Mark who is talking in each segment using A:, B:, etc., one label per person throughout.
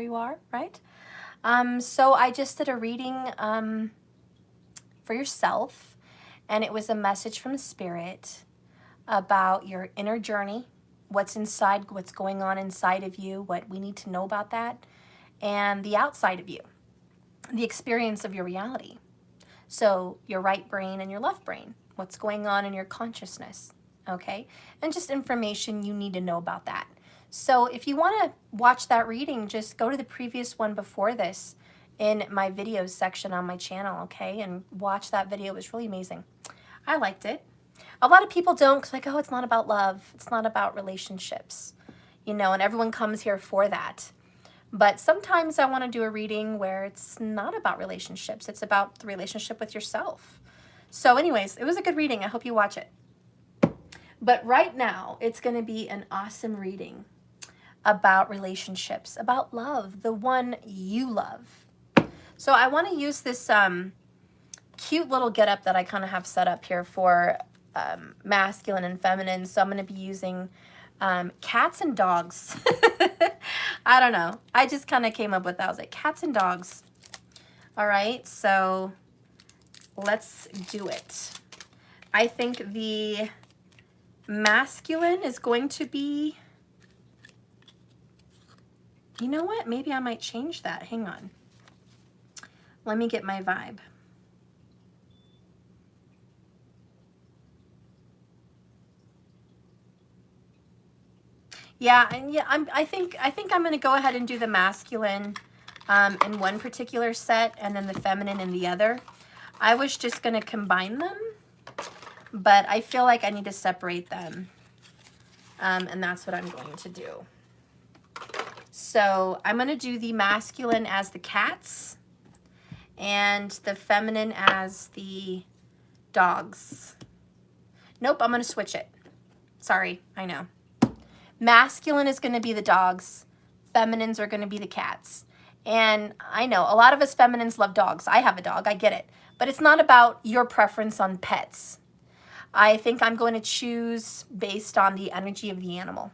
A: you are, right? So I just did a reading for yourself, and it was a message from Spirit about your inner journey, what's inside, what's going on inside of you, what we need to know about that, and the outside of you, the experience of your reality. So your right brain and your left brain, what's going on in your consciousness, okay? And just information you need to know about that. So if you want to watch that reading, just go to the previous one before this in my videos section on my channel, okay? And watch that video. It was really amazing. I liked it. A lot of people don't, because like, oh, it's not about love. It's not about relationships, you know, and everyone comes here for that. But sometimes I want to do a reading where it's not about relationships. It's about the relationship with yourself. So anyways, it was a good reading. I hope you watch it. But right now, it's going to be an awesome reading about relationships, about love, the one you love. So I want to use this cute little getup that I kind of have set up here for masculine and feminine. So I'm going to be using cats and dogs. I don't know. I just kind of came up with that. I was like, cats and dogs. All right, so let's do it. I think the masculine is going to be, you know what? Maybe I might change that. Hang on. Let me get my vibe. Yeah, and yeah, I think I'm going to go ahead and do the masculine in one particular set and then the feminine in the other. I was just going to combine them, but I feel like I need to separate them, and that's what I'm going to do. So I'm going to do the masculine as the cats and the feminine as the dogs. Nope, I'm going to switch it. Sorry, I know. Masculine is going to be the dogs. Feminines are going to be the cats. And I know a lot of us feminines love dogs. I have a dog. I get it. But it's not about your preference on pets. I think I'm going to choose based on the energy of the animal.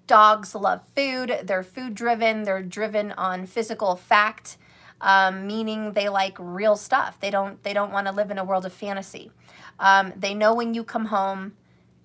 A: Dogs love food. They're food driven. They're driven on physical fact, meaning they like real stuff. They don't want to live in a world of fantasy. They know when you come home.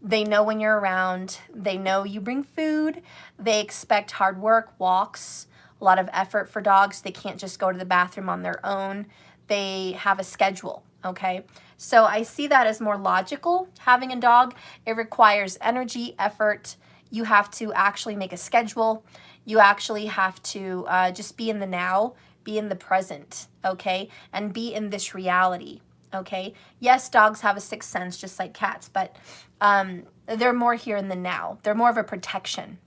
A: They know when you're around. They know you bring food. They expect hard work, walks, a lot of effort for dogs. They can't just go to the bathroom on their own. They have a schedule, okay? So I see that as more logical, having a dog. It requires energy, effort. You have to actually make a schedule. You actually have to just be in the now, be in the present, okay? And be in this reality, okay? Yes, dogs have a sixth sense just like cats, but they're more here in the now. They're more of a protection.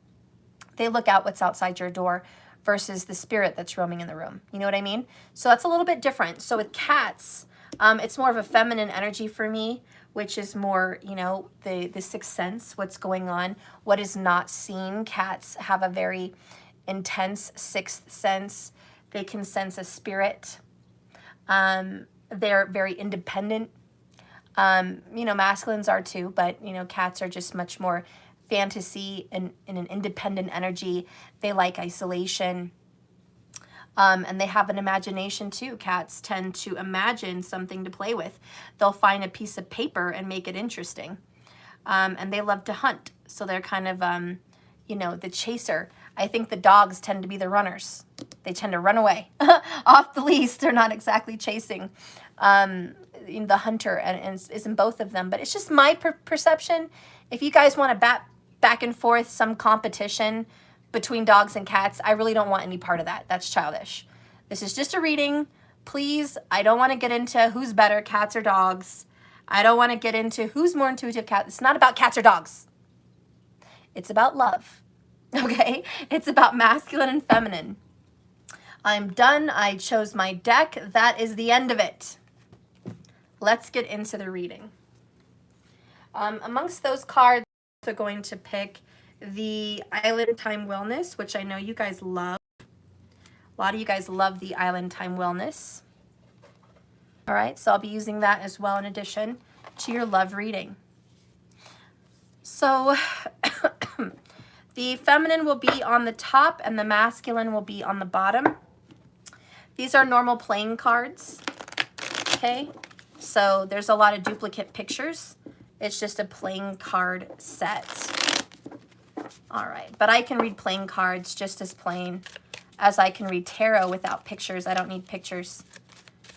A: They look out what's outside your door versus the spirit that's roaming in the room. You know what I mean? So that's a little bit different. So with cats, it's more of a feminine energy for me, which is more, you know, the sixth sense, what's going on, what is not seen. Cats have a very intense sixth sense. They can sense a spirit. They're very independent. You know, masculines are too, but, you know, cats are just much more fantasy and in an independent energy. They like isolation. And they have an imagination too. Cats tend to imagine something to play with. They'll find a piece of paper and make it interesting. And they love to hunt. So they're kind of, you know, the chaser. I think the dogs tend to be the runners. They tend to run away off the leash. They're not exactly chasing. The hunter and is in both of them. But it's just my perception. If you guys want to back and forth some competition between dogs and cats, I really don't want any part of that. That's childish. This is just a reading. Please, I don't want to get into who's better, cats or dogs. I don't want to get into who's more intuitive cat. It's not about cats or dogs. It's about love, okay? It's about masculine and feminine. I'm done. I chose my deck. That is the end of it. Let's get into the reading. Amongst those cards, we're going to pick the Island Time Wellness, which I know you guys love. A lot of you guys love the Island Time Wellness. All right, so I'll be using that as well in addition to your love reading. So The feminine will be on the top and the masculine will be on the bottom. These are normal playing cards, okay? So there's a lot of duplicate pictures. It's just a playing card set. All right, but I can read playing cards just as plain as I can read tarot without pictures. I don't need pictures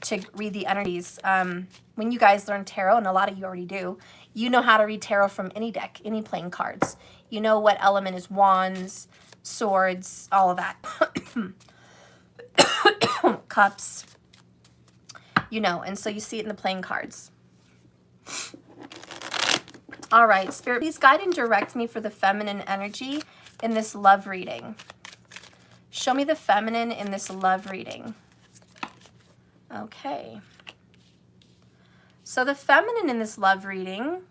A: to read the energies. When you guys learn tarot, and a lot of you already do, you know how to read tarot from any deck, any playing cards. You know what element is wands, swords, all of that. Cups, you know, and so you see it in the playing cards. All right, Spirit, please guide and direct me for the feminine energy in this love reading. Show me the feminine in this love reading. Okay. So the feminine in this love reading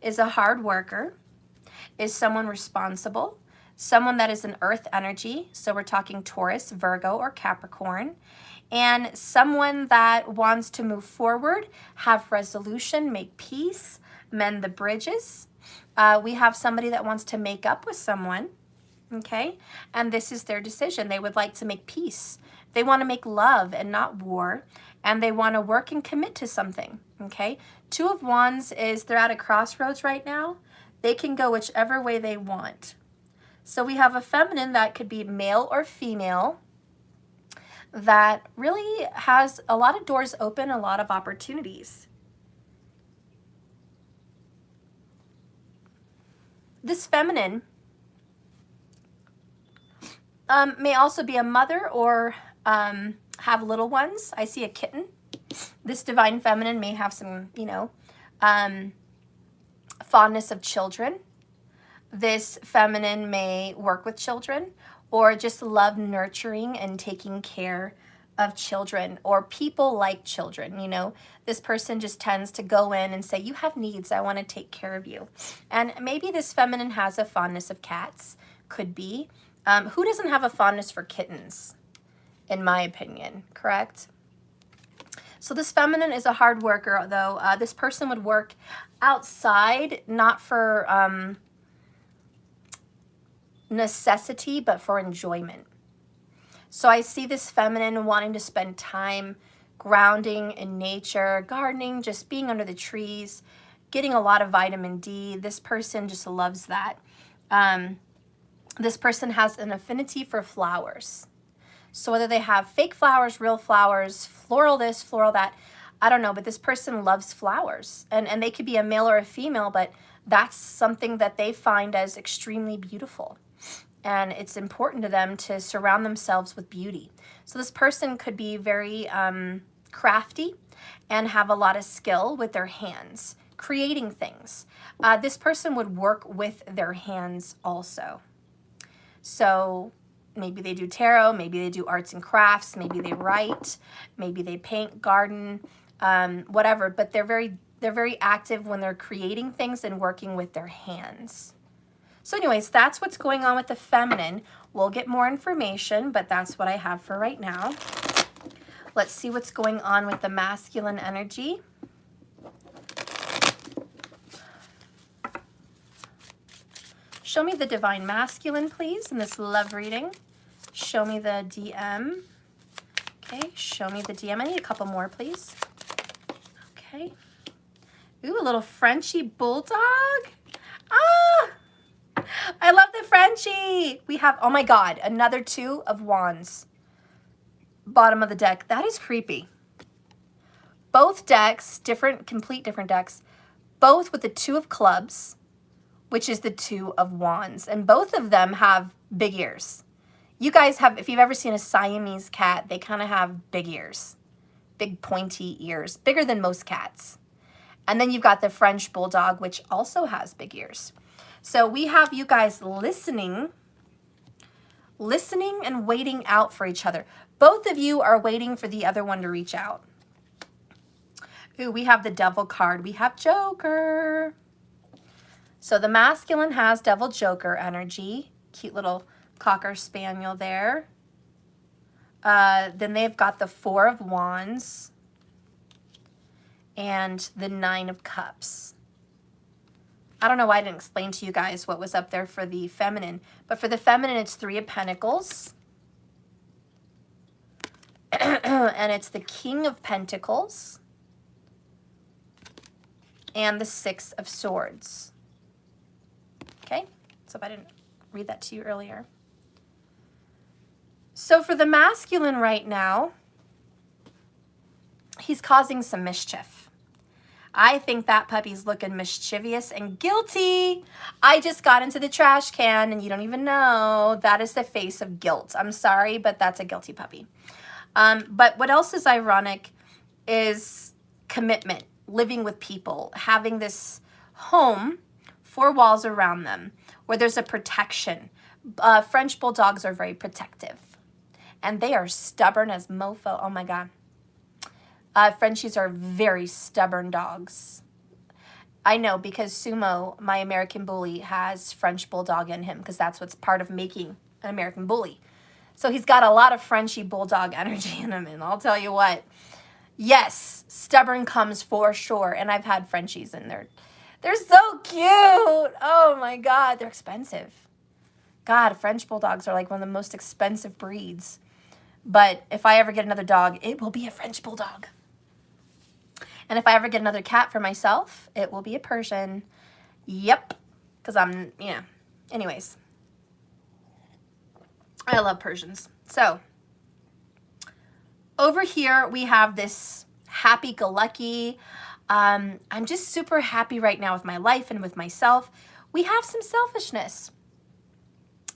A: is a hard worker, is someone responsible, someone that is an earth energy. So we're talking Taurus, Virgo, or Capricorn. And someone that wants to move forward, have resolution, make peace, mend the bridges. We have somebody that wants to make up with someone, okay? And this is their decision. They would like to make peace. They want to make love and not war. And they want to work and commit to something, okay? Two of Wands is they're at a crossroads right now. They can go whichever way they want. So we have a feminine that could be male or female that really has a lot of doors open, a lot of opportunities. This feminine may also be a mother or have little ones. I see a kitten. This divine feminine may have some, you know, fondness of children. This feminine may work with children or just love nurturing and taking care of children or people like children. You know, this person just tends to go in and say, you have needs, I want to take care of you. And maybe this feminine has a fondness of cats, could be. Who doesn't have a fondness for kittens, in my opinion, correct? So this feminine is a hard worker, though. This person would work outside, not for necessity, but for enjoyment. So I see this feminine wanting to spend time grounding in nature, gardening, just being under the trees, getting a lot of vitamin D. This person just loves that. This person has an affinity for flowers. So whether they have fake flowers, real flowers, floral this, floral that, I don't know, but this person loves flowers. And they could be a male or a female, but that's something that they find as extremely beautiful. And it's important to them to surround themselves with beauty. So this person could be very crafty and have a lot of skill with their hands, creating things. This person would work with their hands also. So maybe they do tarot, maybe they do arts and crafts, maybe they write, maybe they paint, garden, whatever. But they're very active when they're creating things and working with their hands. So anyways, that's what's going on with the feminine. We'll get more information, but that's what I have for right now. Let's see what's going on with the masculine energy. Show me the divine masculine, please, in this love reading. Show me the DM. Okay, show me the DM. I need a couple more, please. Okay. Ooh, a little Frenchie bulldog. Ah! I love the Frenchie. We have, oh my God, another two of wands. Bottom of the deck. That is creepy. Both decks, complete different decks, both with the two of clubs, which is the two of wands. And both of them have big ears. You guys have, if you've ever seen a Siamese cat, they kind of have big ears, big pointy ears, bigger than most cats. And then you've got the French bulldog, which also has big ears. So we have you guys listening and waiting out for each other. Both of you are waiting for the other one to reach out. Ooh, we have the Devil card. We have Joker. So the masculine has Devil Joker energy. Cute little Cocker Spaniel there. Then they've got the Four of Wands and the Nine of Cups. I don't know why I didn't explain to you guys what was up there for the feminine. But for the feminine, it's 3 of Pentacles. And it's the King of Pentacles. And the 6 of Swords. Okay? So if I didn't read that to you earlier. So for the masculine right now, he's causing some mischief. I think that puppy's looking mischievous and guilty. I just got into the trash can and you don't even know. That is the face of guilt. I'm sorry, but that's a guilty puppy. But what else is ironic is commitment, living with people, having this home, 4 walls around them, where there's a protection. French bulldogs are very protective. And they are stubborn as mofo. Oh my God. Frenchies are very stubborn dogs. I know because Sumo, my American bully, has French bulldog in him because that's what's part of making an American bully. So he's got a lot of Frenchy bulldog energy in him. And I'll tell you what, yes, stubborn comes for sure. And I've had Frenchies and they're so cute. Oh my God, they're expensive. God, French bulldogs are like one of the most expensive breeds. But if I ever get another dog, it will be a French bulldog. And if I ever get another cat for myself, it will be a Persian. Yep. Because I'm, anyways. I love Persians. So, over here we have this happy-go-lucky. I'm just super happy right now with my life and with myself. We have some selfishness.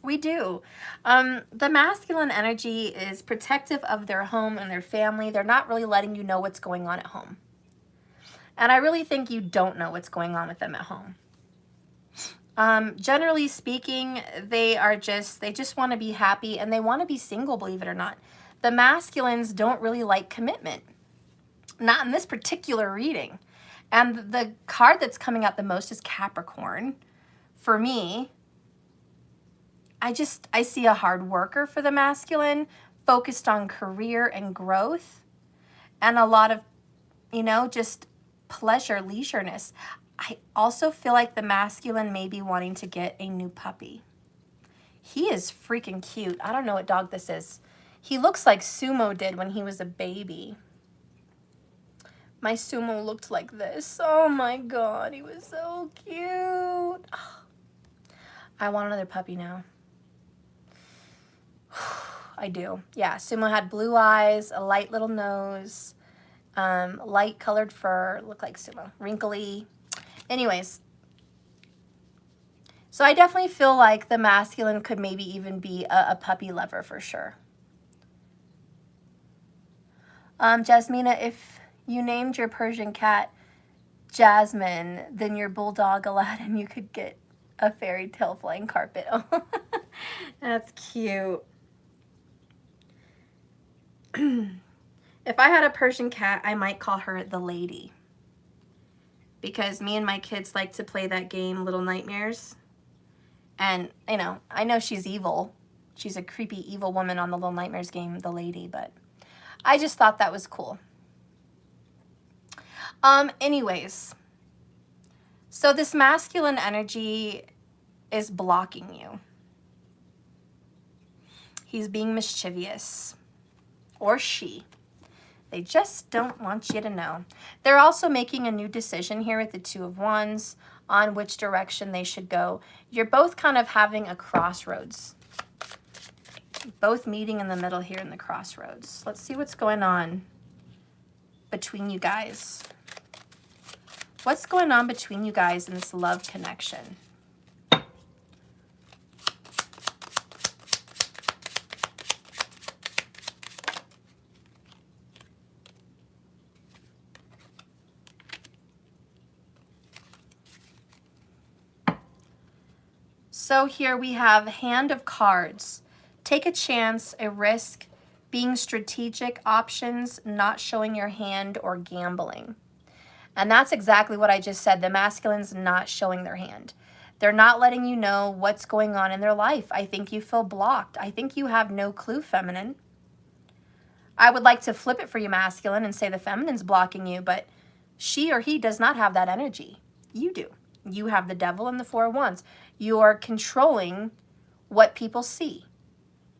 A: We do. The masculine energy is protective of their home and their family. They're not really letting you know what's going on at home. And I really think you don't know what's going on with them at home. Generally speaking, they just want to be happy and they want to be single, believe it or not. The masculines don't really like commitment. Not in this particular reading. And the card that's coming out the most is Capricorn. For me, I see a hard worker for the masculine, focused on career and growth, and a lot of, just pleasure, leisureness. I also feel like the masculine may be wanting to get a new puppy. He is freaking cute. I don't know what dog this is. He looks like Sumo did when he was a baby. My Sumo looked like this. Oh my God, he was so cute. Oh, I want another puppy now. I do. Yeah, Sumo had blue eyes, a light little nose, light colored fur, looked like Sumo, wrinkly. Anyways, so I definitely feel like the masculine could maybe even be a puppy lover for sure. Jasmina, if you named your Persian cat Jasmine, then your bulldog Aladdin, you could get a fairy tale flying carpet. Oh, that's cute. If I had a Persian cat, I might call her the lady. Because me and my kids like to play that game, Little Nightmares. And, I know she's evil. She's a creepy, evil woman on the Little Nightmares game, the lady. But I just thought that was cool. Anyways. So this masculine energy is blocking you. He's being mischievous. Or she. They just don't want you to know. They're also making a new decision here at the Two of Wands on which direction they should go. You're both kind of having a crossroads. Both meeting in the middle here in the crossroads. Let's see what's going on between you guys. What's going on between you guys in this love connection? So here we have Hand of Cards. Take a chance, a risk, being strategic, options, not showing your hand, or gambling. And that's exactly what I just said. The masculine's not showing their hand. They're not letting you know what's going on in their life. I think you feel blocked. I think you have no clue, feminine. I would like to flip it for you, masculine, and say the feminine's blocking you, but she or he does not have that energy. You do. You have the Devil and the Four of Wands. You're controlling what people see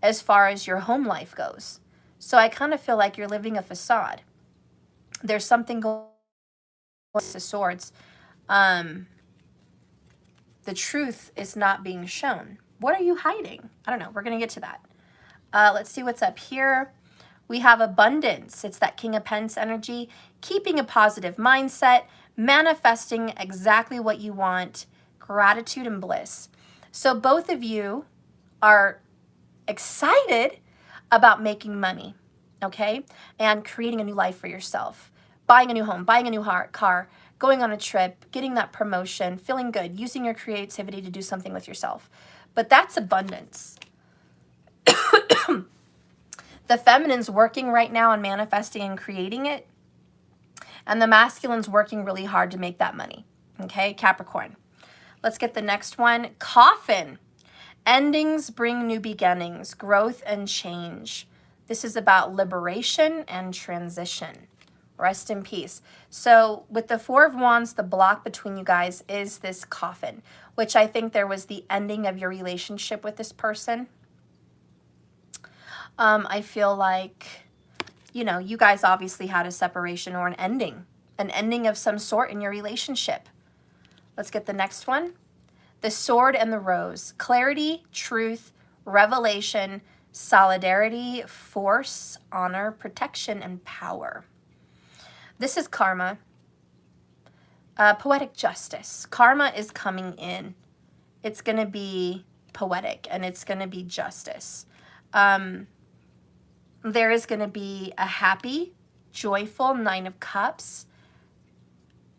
A: as far as your home life goes. So I kind of feel like you're living a facade. There's something going on with the Swords. The truth is not being shown. What are you hiding? I don't know. We're going to get to that. Let's see what's up here. We have abundance. It's that King of Pence energy. Keeping a positive mindset. Manifesting exactly what you want. Gratitude and bliss. So both of you are excited about making money, okay? And creating a new life for yourself. Buying a new home, buying a new car, going on a trip, getting that promotion, feeling good, using your creativity to do something with yourself. But that's abundance. The feminine's working right now on manifesting and creating it. And the masculine's working really hard to make that money. Okay, Capricorn. Let's get the next one. Coffin. Endings bring new beginnings, growth and change. This is about liberation and transition. Rest in peace. So with the Four of Wands, the block between you guys is this coffin, which I think there was the ending of your relationship with this person. I feel like, you know, you guys obviously had a separation or an ending of some sort in your relationship. Let's get the next one. The Sword and the Rose. Clarity, truth, revelation, solidarity, force, honor, protection, and power. This is karma. Poetic justice. Karma is coming in. It's going to be poetic and it's going to be justice. There is going to be a happy, joyful Nine of Cups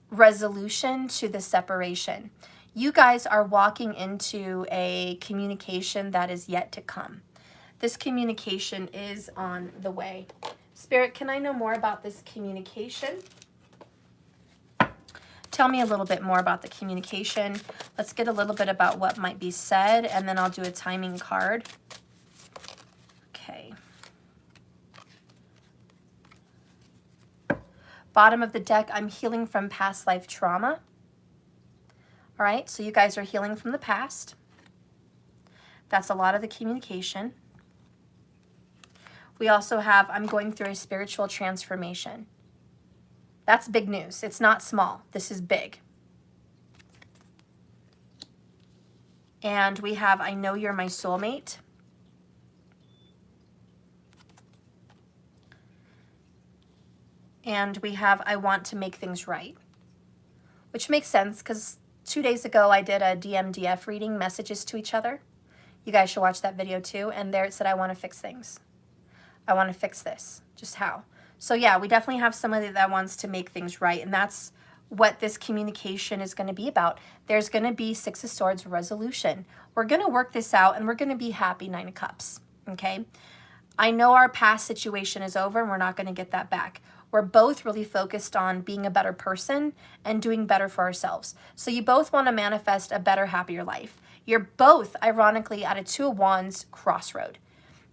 A: resolution to the separation. You guys are walking into a communication that is yet to come. This communication is on the way. Spirit, can I know more about this communication? Tell me a little bit more about the communication. Let's get a little bit about what might be said, and then I'll do a timing card. Okay. Bottom of the deck, I'm healing from past life trauma. All right, so you guys are healing from the past. That's a lot of the communication. We also have, I'm going through a spiritual transformation. That's big news. It's not small. This is big. And we have, I know you're my soulmate. And we have, I want to make things right. Which makes sense because 2 days ago I did a DMDF reading, messages to each other. You guys should watch that video too. And there it said, I want to fix things. I want to fix this. Just how? So yeah, we definitely have somebody that wants to make things right. And that's what this communication is going to be about. There's going to be Six of Swords resolution. We're going to work this out and we're going to be happy. Nine of Cups. Okay. I know our past situation is over and we're not going to get that back. We're both really focused on being a better person and doing better for ourselves. So you both want to manifest a better, happier life. You're both, ironically, at a Two of Wands crossroad.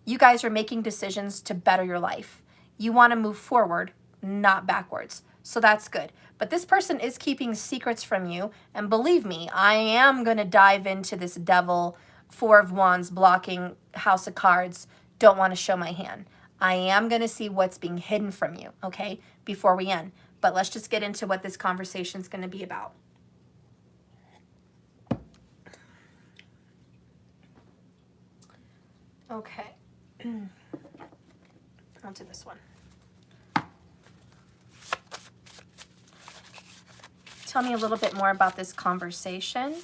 A: You guys are making decisions to better your life. You want to move forward, not backwards. So that's good. But this person is keeping secrets from you. And believe me, I am going to dive into this Devil, Four of Wands, blocking House of Cards, don't want to show my hand. I am going to see what's being hidden from you, okay, before we end. But let's just get into what this conversation is going to be about. Okay. I'll do this one. Tell me a little bit more about this conversation.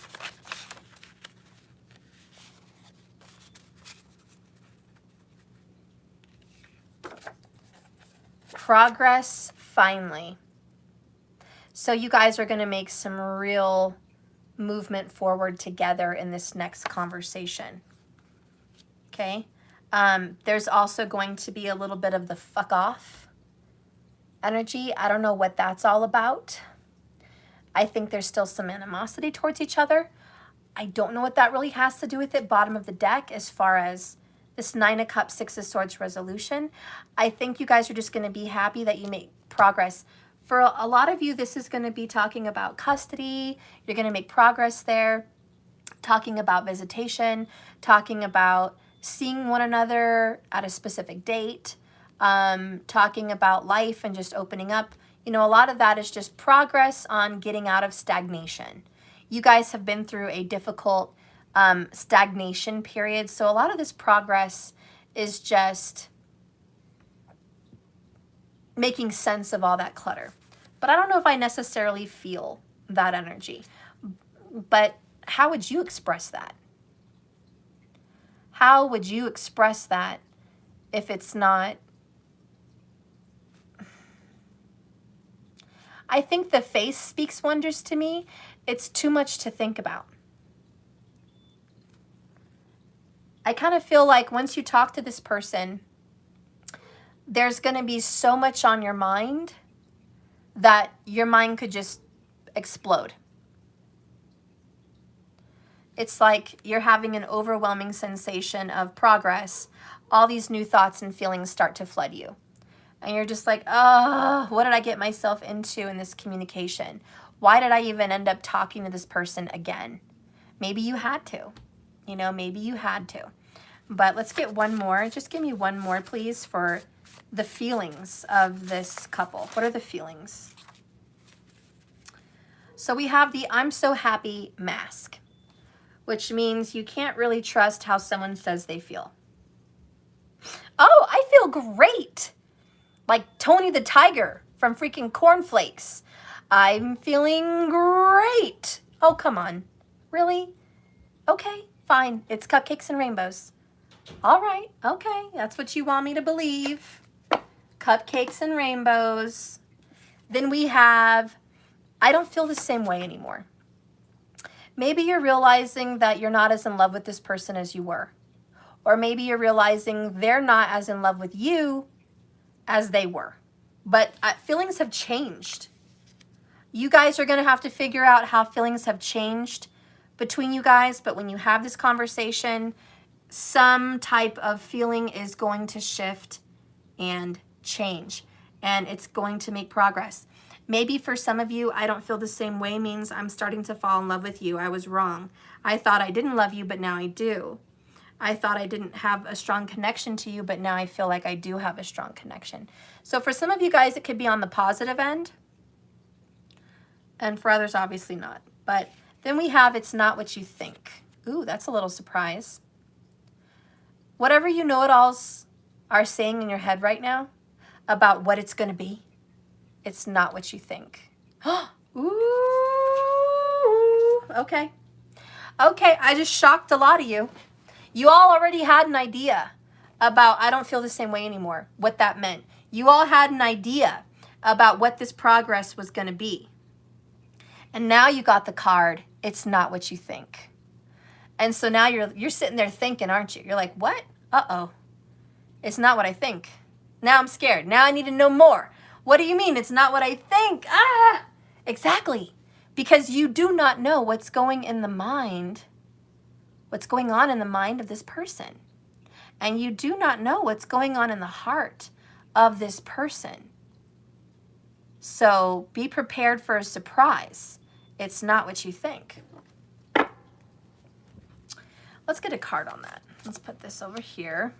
A: Progress, finally. So you guys are going to make some real movement forward together in this next conversation. Okay. There's also going to be a little bit of the fuck off energy. I don't know what that's all about. I think there's still some animosity towards each other. I don't know what that really has to do with it. Bottom of the deck, as far as this Nine of Cups, Six of Swords resolution. I think you guys are just going to be happy that you make progress. For a lot of you, this is going to be talking about custody. You're going to make progress there, talking about visitation, talking about seeing one another at a specific date, talking about life and just opening up. You know, a lot of that is just progress on getting out of stagnation. You guys have been through a difficult stagnation period. So a lot of this progress is just making sense of all that clutter. But I don't know if I necessarily feel that energy. But how would you express that? How would you express that if it's not? I think the face speaks wonders to me. It's too much to think about. I kind of feel like once you talk to this person, there's going to be so much on your mind that your mind could just explode. It's like you're having an overwhelming sensation of progress. All these new thoughts and feelings start to flood you. And you're just like, oh, what did I get myself into in this communication? Why did I even end up talking to this person again? Maybe you had to. You know, maybe you had to. But let's get one more. Just give me one more, please, for the feelings of this couple. What are the feelings? So we have the I'm so happy mask, which means you can't really trust how someone says they feel. Oh, I feel great. Like Tony the Tiger from freaking Cornflakes. I'm feeling great. Oh, come on. Really? Okay, fine. It's cupcakes and rainbows. All right. Okay. That's what you want me to believe. Cupcakes and rainbows. Then we have, I don't feel the same way anymore. Maybe you're realizing that you're not as in love with this person as you were. Or maybe you're realizing they're not as in love with you as they were. But feelings have changed. You guys are going to have to figure out how feelings have changed between you guys. But when you have this conversation, some type of feeling is going to shift and change. And it's going to make progress. Maybe for some of you, I don't feel the same way means I'm starting to fall in love with you. I was wrong. I thought I didn't love you, but now I do. I thought I didn't have a strong connection to you, but now I feel like I do have a strong connection. So for some of you guys, it could be on the positive end. And for others, obviously not. But then we have it's not what you think. Ooh, that's a little surprise. Whatever you know-it-alls are saying in your head right now about what it's going to be, it's not what you think. Ooh, okay. Okay, I just shocked a lot of you. You all already had an idea about I don't feel the same way anymore, what that meant. You all had an idea about what this progress was going to be. And now you got the card, it's not what you think. And so now you're sitting there thinking, aren't you? You're like, what? Uh-oh. It's not what I think. Now I'm scared. Now I need to know more. What do you mean it's not what I think? Ah, exactly. Because you do not know what's going on in the mind of this person. And you do not know what's going on in the heart of this person. So be prepared for a surprise. It's not what you think. Let's get a card on that. Let's put this over here.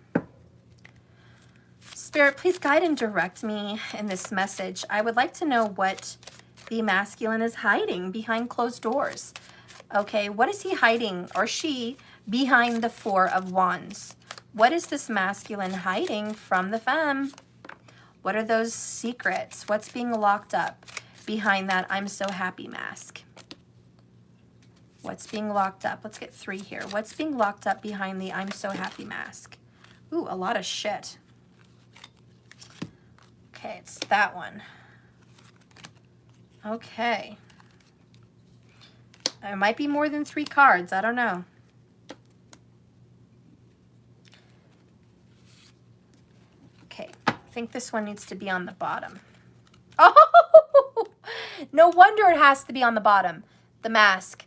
A: Spirit, please guide and direct me in this message. I would like to know what the masculine is hiding behind closed doors. Okay, what is he hiding, or she, behind the Four of Wands? What is this masculine hiding from the femme? What are those secrets? What's being locked up behind that I'm so happy mask? What's being locked up? Let's get 3 here. What's being locked up behind the I'm so happy mask? Ooh, a lot of shit. Okay, it's that one. Okay. There might be more than 3 cards. I don't know. Okay, I think this one needs to be on the bottom. Oh, no wonder it has to be on the bottom. The mask.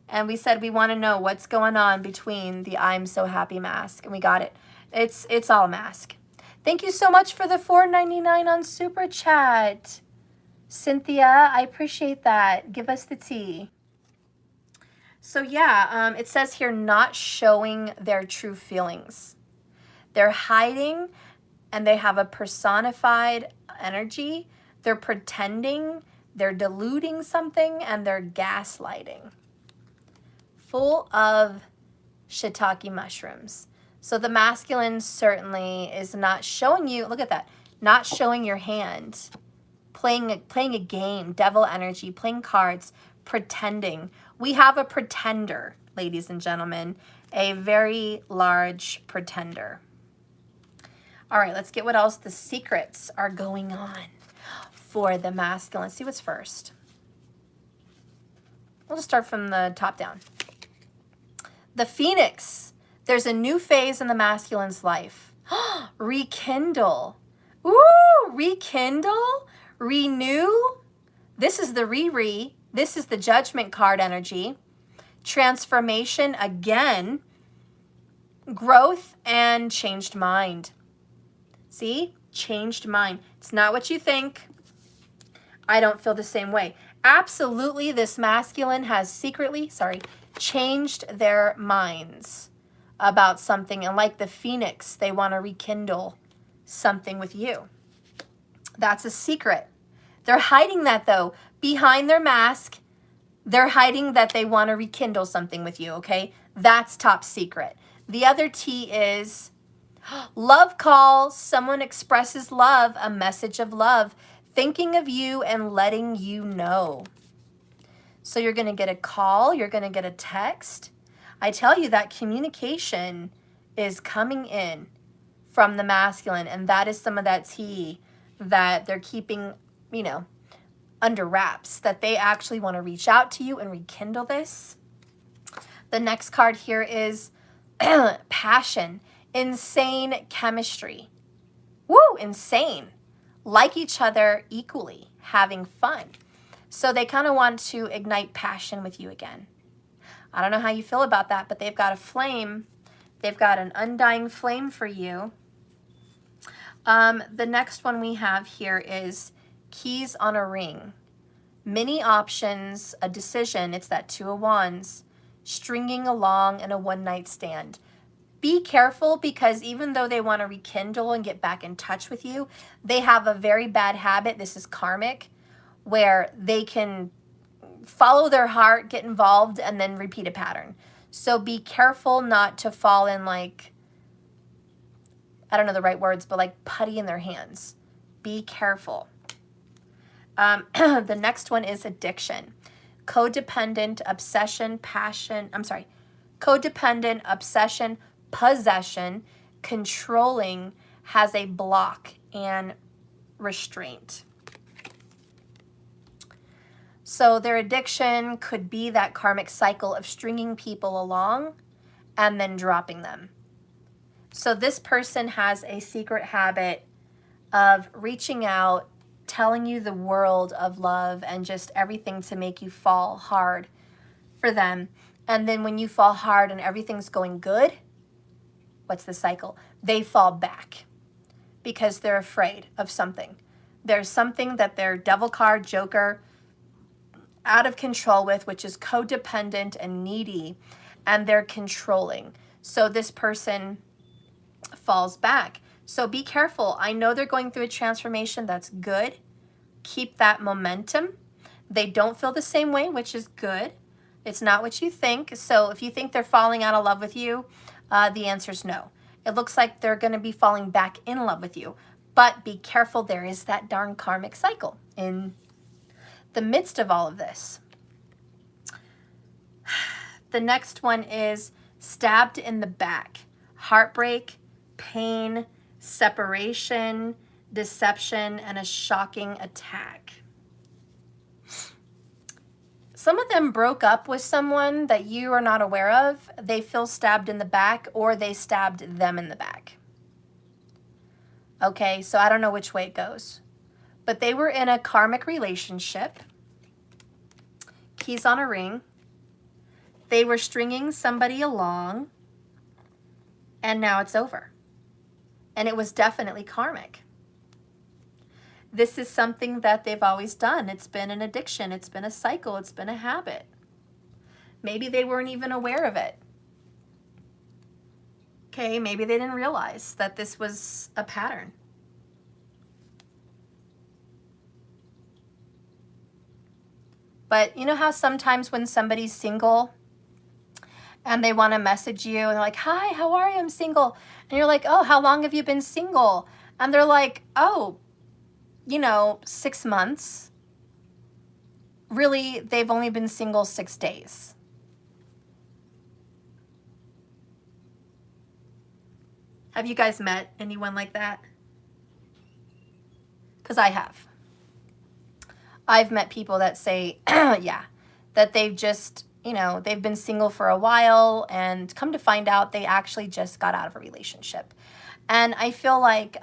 A: And we said we want to know what's going on between the I'm so happy mask. And we got it. It's all mask. Thank you so much for the $4.99 on Super Chat. Cynthia, I appreciate that. Give us the tea. So yeah, it says here, not showing their true feelings. They're hiding, and they have a personified energy. They're pretending, they're diluting something, and they're gaslighting. Full of shiitake mushrooms. So the masculine certainly is not showing you, look at that, not showing your hand, playing a game, devil energy, playing cards, pretending. We have a pretender, ladies and gentlemen, a very large pretender. All right, let's get what else the secrets are going on for the masculine. Let's see what's first. We'll just start from the top down. The Phoenix. There's a new phase in the masculine's life. Rekindle. Ooh, rekindle, renew. This is the re-re. This is the Judgment card energy. Transformation again. Growth and changed mind. See? Changed mind. It's not what you think. I don't feel the same way. Absolutely, this masculine has secretly, changed their minds about something. And like the Phoenix, they want to rekindle something with you. That's a secret. They're hiding that, though. Behind their mask, they're hiding that they want to rekindle something with you, okay? That's top secret. The other T is love call. Someone expresses love, a message of love, thinking of you and letting you know. So you're going to get a call. You're going to get a text. I tell you that communication is coming in from the masculine, and that is some of that tea that they're keeping, you know, under wraps, that they actually want to reach out to you and rekindle this. The next card here is passion, insane chemistry. Woo, insane. Like each other equally, having fun. So they kind of want to ignite passion with you again. I don't know how you feel about that, but they've got a flame. They've got an undying flame for you. The next one we have here is keys on a ring. Many options, a decision. It's that Two of Wands. Stringing along in a one-night stand. Be careful, because even though they want to rekindle and get back in touch with you, they have a very bad habit. This is karmic, where they can follow their heart, get involved, and then repeat a pattern. So be careful not to fall in, like, I don't know the right words, but like putty in their hands. Be careful. The next one is addiction. Codependent, obsession, codependent, obsession, possession, controlling, has a block and restraint. So their addiction could be that karmic cycle of stringing people along and then dropping them. So this person has a secret habit of reaching out, telling you the world of love and just everything to make you fall hard for them. And then when you fall hard and everything's going good, what's the cycle? They fall back because they're afraid of something. There's something that their devil card, Joker, out of control with, which is codependent and needy, and they're controlling. So this person falls back. So be careful. I know they're going through a transformation. That's good. Keep that momentum. They don't feel the same way, which is good. It's not what you think. So if you think they're falling out of love with you, the answer is no. It looks like they're going to be falling back in love with you. But be careful. There is that darn karmic cycle in the midst of all of this. The next one is stabbed in the back. Heartbreak, pain, separation, deception, and a shocking attack. Some of them broke up with someone that you are not aware of. They feel stabbed in the back, or they stabbed them in the back. Okay, so I don't know which way it goes. But they were in a karmic relationship. Keys on a ring. They were stringing somebody along, and now it's over. And it was definitely karmic. This is something that they've always done. It's been an addiction. It's been a cycle. It's been a habit. Maybe they weren't even aware of it. Okay, maybe they didn't realize that this was a pattern. But you know how sometimes when somebody's single and they want to message you and they're like, hi, how are you? I'm single. And you're like, oh, how long have you been single? And they're like, oh, 6 months. Really, they've only been single 6 days. Have you guys met anyone like that? Because I have. I've met people that say, yeah, that they've just, they've been single for a while and come to find out they actually just got out of a relationship. And I feel like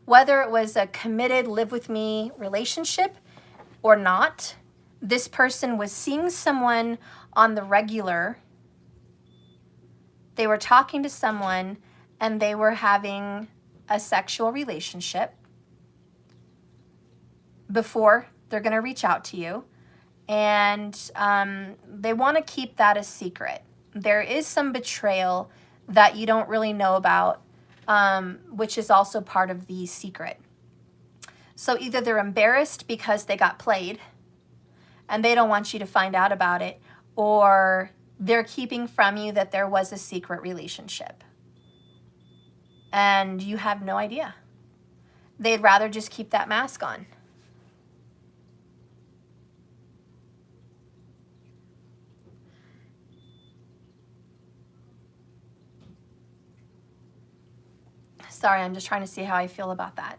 A: whether it was a committed live with me relationship or not, this person was seeing someone on the regular. They were talking to someone and they were having a sexual relationship before they're going to reach out to you. And they want to keep that a secret. There is some betrayal that you don't really know about, which is also part of the secret. So either they're embarrassed because they got played and they don't want you to find out about it, or they're keeping from you that there was a secret relationship. And you have no idea. They'd rather just keep that mask on. Sorry, I'm just trying to see how I feel about that.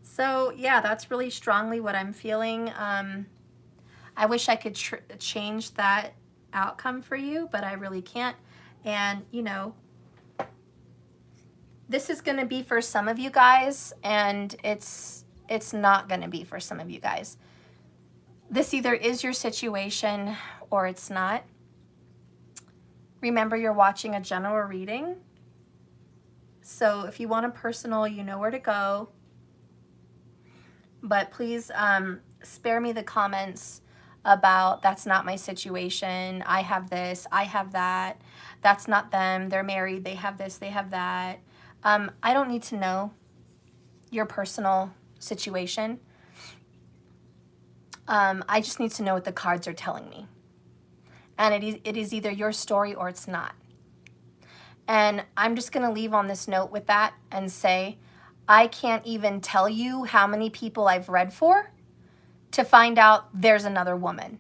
A: So yeah, that's really strongly what I'm feeling. I wish I could change that outcome for you, but I really can't. And this is going to be for some of you guys, and it's not going to be for some of you guys. This either is your situation or it's not. Remember, you're watching a general reading. So if you want a personal, you know where to go. But please spare me the comments about that's not my situation, I have this, I have that, that's not them, they're married, they have this, they have that. I don't need to know your personal situation. I just need to know what the cards are telling me. And it is either your story or it's not. And I'm just going to leave on this note with that and say, I can't even tell you how many people I've read for to find out there's another woman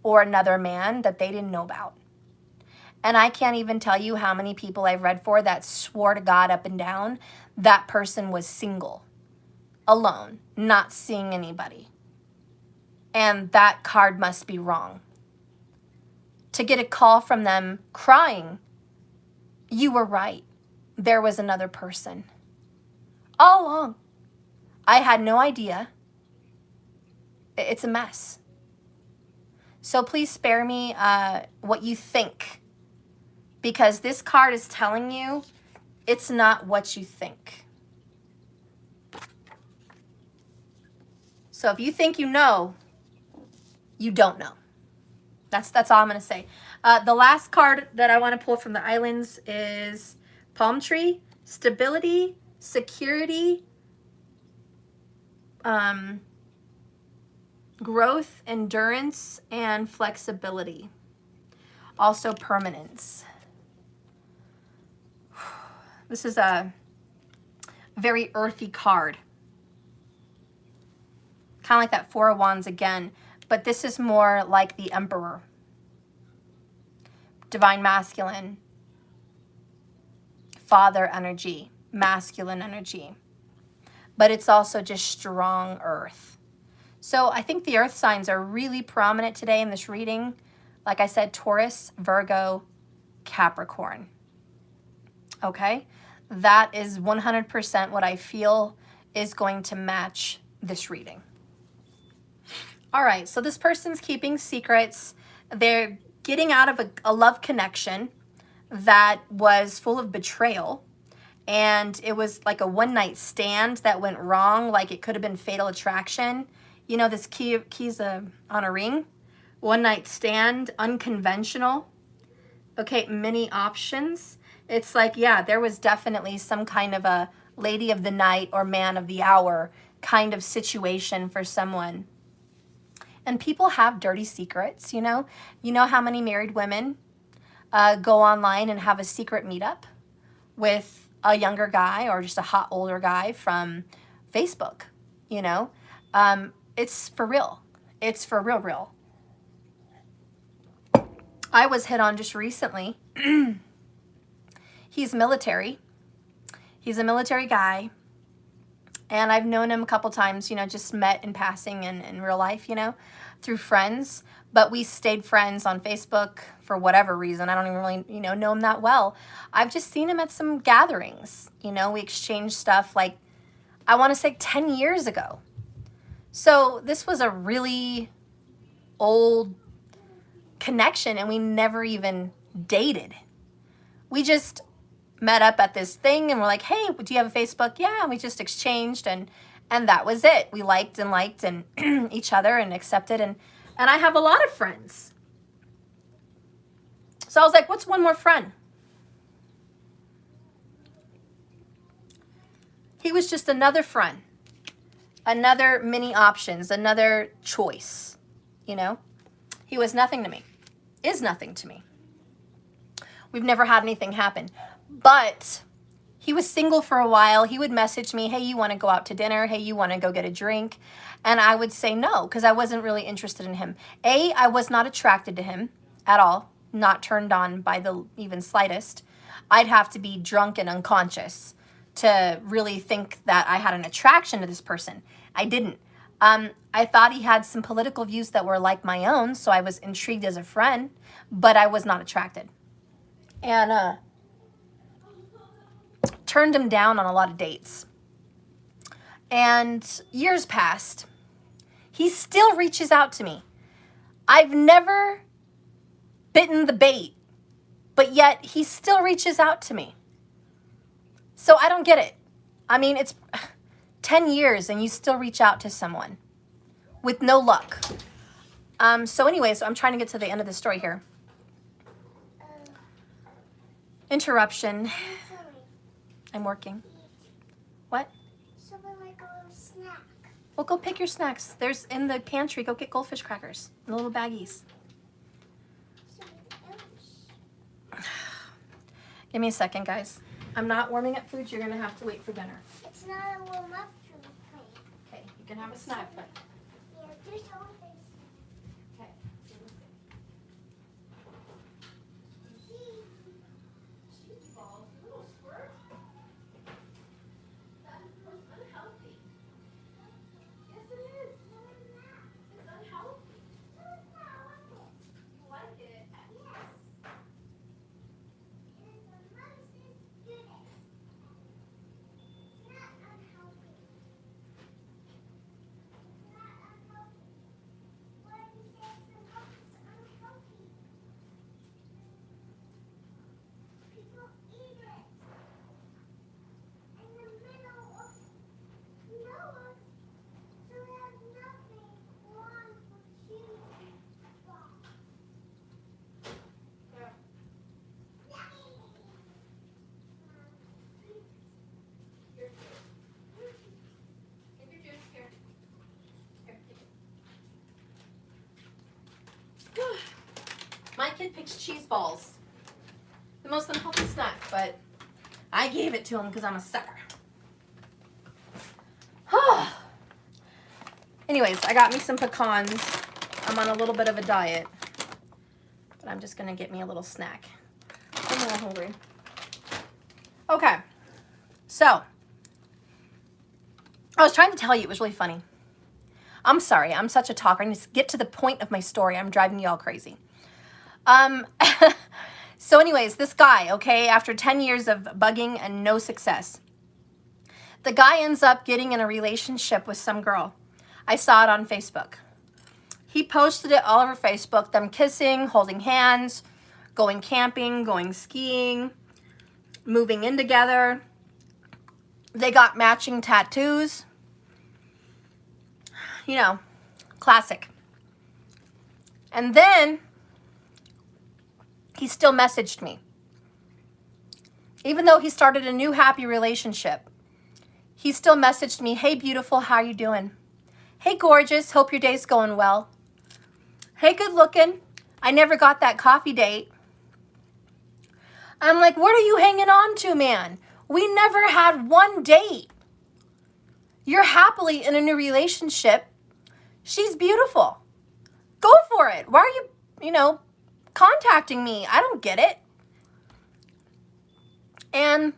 A: or another man that they didn't know about. And I can't even tell you how many people I've read for that swore to God up and down that person was single, alone, not seeing anybody. And that card must be wrong. To get a call from them crying, you were right, there was another person. All along. I had no idea. It's a mess. So please spare me what you think, because this card is telling you it's not what you think. So if you think you know, you don't know. That's all I'm going to say. The last card that I want to pull from the islands is Palm Tree, Stability, Security, growth, endurance, and flexibility. Also permanence. This is a very earthy card. Kind of like that Four of Wands again, but this is more like the Emperor. Divine masculine. Father energy. Masculine energy. But it's also just strong earth. So I think the earth signs are really prominent today in this reading. Like I said, Taurus, Virgo, Capricorn. Okay? That is 100% what I feel is going to match this reading. All right, so this person's keeping secrets. They're getting out of a love connection that was full of betrayal. and it was like a one-night stand that went wrong. Like it could have been Fatal Attraction. You know, this key's on a ring. One-night stand, unconventional. Okay, many options. It's like, yeah, there was definitely some kind of a lady of the night or man of the hour kind of situation for someone. And people have dirty secrets, you know? You know how many married women go online and have a secret meetup with a younger guy or just a hot older guy from Facebook, you know? It's for real. It's for real. I was hit on just recently. He's military. He's a military guy. And I've known him a couple times, you know, just met in passing in real life, you know, through friends. But we stayed friends on Facebook for whatever reason. I don't even really, you know him that well. I've just seen him at some gatherings. You know, we exchanged stuff like, I want to say 10 years ago. So this was a really old connection, and we never even dated. We just met up at this thing and we're like, hey, do you have a Facebook? Yeah, and we just exchanged, and that was it. We liked and each other and accepted, and I have a lot of friends. So I was like, what's one more friend? He was just another friend, another many options, another choice, you know? He was nothing to me, is nothing to me. We've never had anything happen. But he was single for a while. He would message me, hey, you want to go out to dinner? Hey, you want to go get a drink? And I would say no, because I wasn't really interested in him. I was not attracted to him at all, not turned on by the even slightest. I'd have to be drunk and unconscious to really think that I had an attraction to this person. I didn't. I thought he had some political views that were like my own, so I was intrigued as a friend, but I was not attracted. And turned him down on a lot of dates. And years passed. He still reaches out to me. I've never bitten the bait, but yet he still reaches out to me. So I don't get it. I mean, it's 10 years and you still reach out to someone with no luck. So anyways, I'm trying to get to the end of the story here. Interruption. I'm working. What?
B: Something like a little snack.
A: Well, go pick your snacks. There's in the pantry. Go get goldfish crackers in the little baggies. Give me a second, guys. I'm not warming up food. You're going to have to wait for dinner.
B: It's not a warm up food plate.
A: Okay, you can have a snack, but...
B: Yeah, there's always...
A: Okay. Cheese balls, little squirt. That is the most unhealthy. Yes, it is. It's unhealthy.
B: No, it's not. I like it.
A: You like it?
B: Yes. It is the most goodness. It's not unhealthy. It's not unhealthy. Why do you say it's the most unhealthy? People eat it. In the middle of Noah, so there's nothing wrong with cheese balls.
A: Yeah.
B: Yummy!
A: Here. Take your juice. Here. Here, take it. My kid picks cheese balls. The most unhealthy snack, but I gave it to him because I'm a sucker. Anyways, I got me some pecans. I'm on a little bit of a diet, but I'm just going to get me a little snack. I'm a little hungry. Okay, so I was trying to tell you, it was really funny. I'm sorry, I'm such a talker. I need to get to the point of my story. I'm driving you all crazy. So anyways, this guy, okay, after 10 years of bugging and no success, the guy ends up getting in a relationship with some girl. I saw it on Facebook. He posted it all over Facebook, them kissing, holding hands, going camping, going skiing, moving in together. They got matching tattoos. You know, classic. And then he still messaged me. Even though he started a new happy relationship, he still messaged me, hey, beautiful, how you doing? Hey, gorgeous, hope your day's going well. Hey, good looking, I never got that coffee date. I'm like, what are you hanging on to, man? We never had one date. You're happily in a new relationship. She's beautiful. Go for it. Why are you, contacting me? I don't get it. And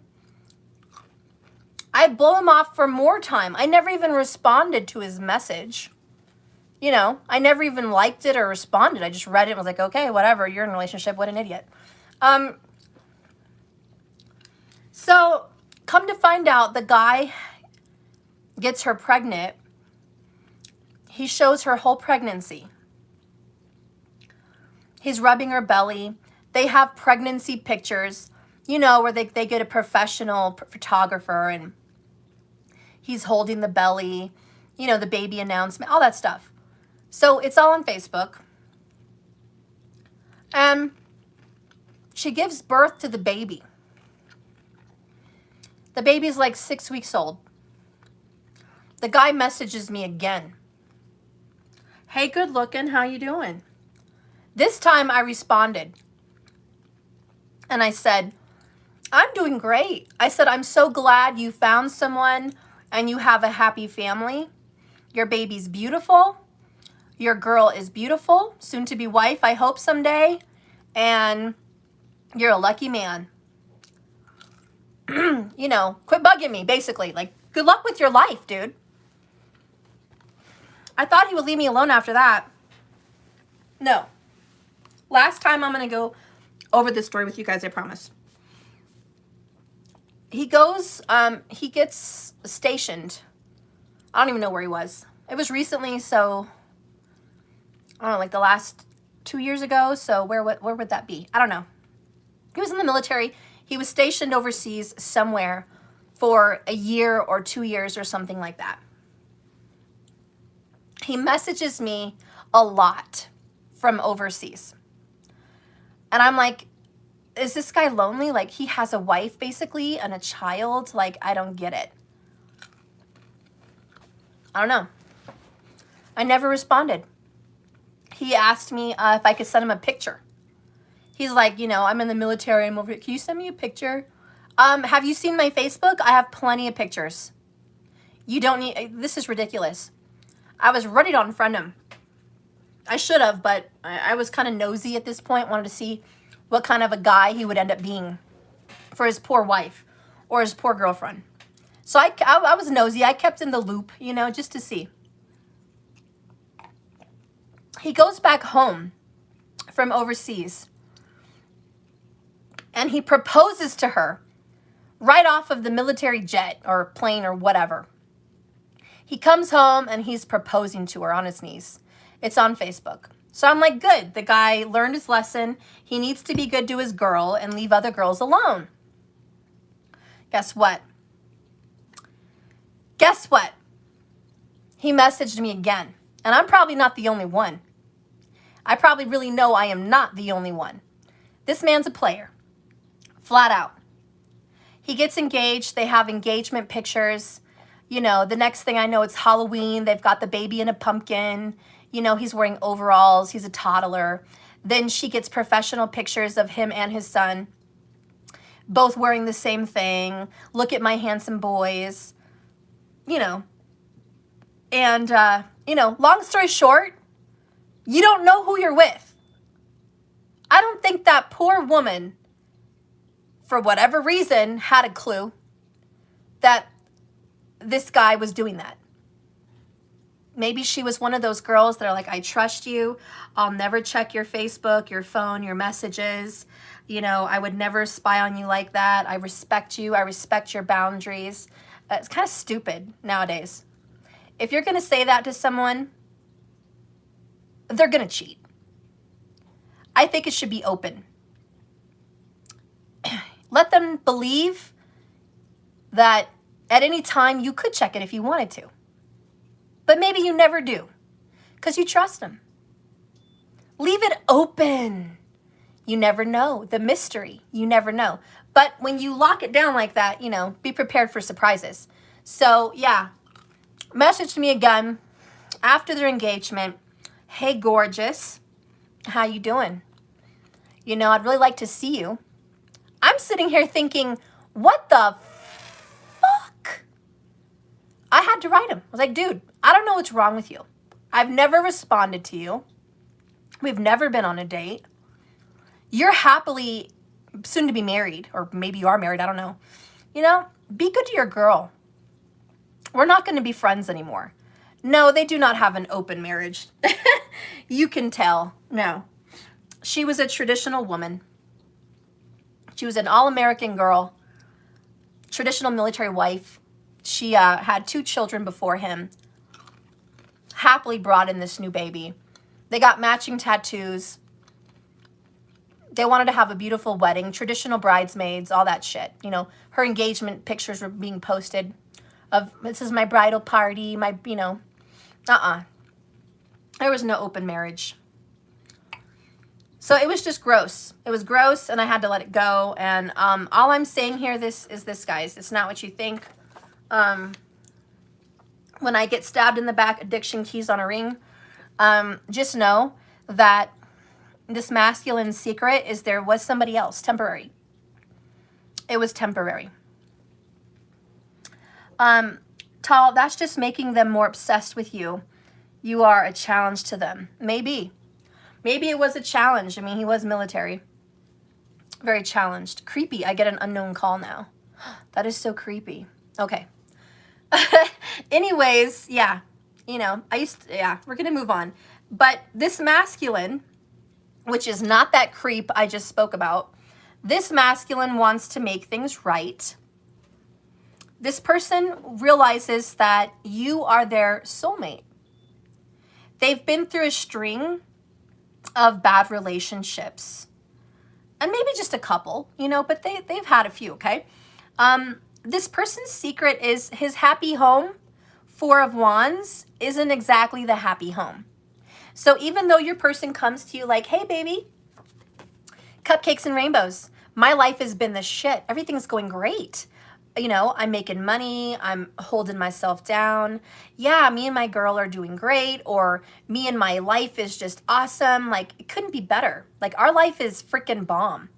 A: I blow him off for more time. I never even responded to his message. I never even liked it or responded. I just read it and was like, okay, whatever. You're in a relationship. What an idiot. So come to find out, the guy gets her pregnant. He shows her whole pregnancy. He's rubbing her belly. They have pregnancy pictures, where they get a professional photographer and he's holding the belly, the baby announcement, all that stuff. So it's all on Facebook. And she gives birth to the baby. The baby's like 6 weeks old. The guy messages me again. Hey, good looking, how you doing? This time I responded. And I said, I'm doing great. I said, I'm so glad you found someone and you have a happy family. Your baby's beautiful. Your girl is beautiful. Soon to be wife, I hope someday. And you're a lucky man. Quit bugging me, basically. Like, good luck with your life, dude. I thought he would leave me alone after that. No. Last time I'm going to go over this story with you guys, I promise. He gets stationed. I don't even know where he was. It was recently, so I don't know, like the last 2 years ago. So where would that be? I don't know. He was in the military. He was stationed overseas somewhere for a year or 2 years or something like that. He messages me a lot from overseas. And I'm like, is this guy lonely? Like, he has a wife, basically, and a child? Like, I don't get it. I don't know. I never responded. He asked me if I could send him a picture. He's like, I'm in the military. I'm over here. Can you send me a picture? Have you seen my Facebook? I have plenty of pictures. You don't need... This is ridiculous. I was ready to unfriend him. I should have, but I was kind of nosy at this point. Wanted to see what kind of a guy he would end up being for his poor wife or his poor girlfriend. So I was nosy. I kept in the loop, just to see. He goes back home from overseas and he proposes to her right off of the military jet or plane or whatever. He comes home and he's proposing to her on his knees. It's on Facebook. So I'm like, good. The guy learned his lesson. He needs to be good to his girl and leave other girls alone. Guess what? He messaged me again. And I'm probably not the only one. I probably really know I am not the only one. This man's a player. Flat out. He gets engaged. They have engagement pictures. The next thing I know, it's Halloween. They've got the baby in a pumpkin. He's wearing overalls. He's a toddler. Then she gets professional pictures of him and his son, both wearing the same thing. Look at my handsome boys. And, long story short, you don't know who you're with. I don't think that poor woman, for whatever reason, had a clue that this guy was doing that. Maybe she was one of those girls that are like, I trust you. I'll never check your Facebook, your phone, your messages. I would never spy on you like that. I respect you. I respect your boundaries. It's kind of stupid nowadays. If you're going to say that to someone, they're going to cheat. I think it should be open. Let them believe that At any time, you could check it if you wanted to. But maybe you never do because you trust them. Leave it open. You never know. The mystery, you never know. But when you lock it down like that, you know, be prepared for surprises. So, yeah, messaged me again after their engagement. Hey, gorgeous. How you doing? You know, I'd really like to see you. I'm sitting here thinking, what the fuck? I had to write him. I was like, dude, I don't know what's wrong with you. I've never responded to you. We've never been on a date. You're happily soon to be married, or maybe you are married, I don't know. You know, be good to your girl. We're not going to be friends anymore. No, they do not have an open marriage. You can tell. No. She was a traditional woman. She was an all-American girl, traditional military wife. She had 2 children before him, happily brought in this new baby. They got matching tattoos. They wanted to have a beautiful wedding, traditional bridesmaids, all that shit. You know, her engagement pictures were being posted of, this is my bridal party, my, you know, There was no open marriage. So it was just gross. It was gross, and I had to let it go. And all I'm saying here is this, guys. It's not what you think. When I get stabbed in the back, addiction keys on a ring, just know that this masculine secret is there was somebody else, temporary. It was temporary. Tall, that's just making them more obsessed with you. You are a challenge to them. Maybe. Maybe it was a challenge. I mean, he was military. Very challenged. Creepy. I get an unknown call now. That is so creepy. Okay. Anyways, yeah. You know, we're going to move on. But this masculine, which is not that creep I just spoke about, this masculine wants to make things right. This person realizes that you are their soulmate. They've been through a string of bad relationships. And maybe just a couple, you know, but they've had a few, okay? This person's secret is his happy home, 4 of Wands, isn't exactly the happy home. So even though your person comes to you like, hey, baby, cupcakes and rainbows, my life has been the shit. Everything's going great. You know, I'm making money. I'm holding myself down. Yeah, me and my girl are doing great. Or me and my life is just awesome. Like, it couldn't be better. Like, our life is freaking bomb.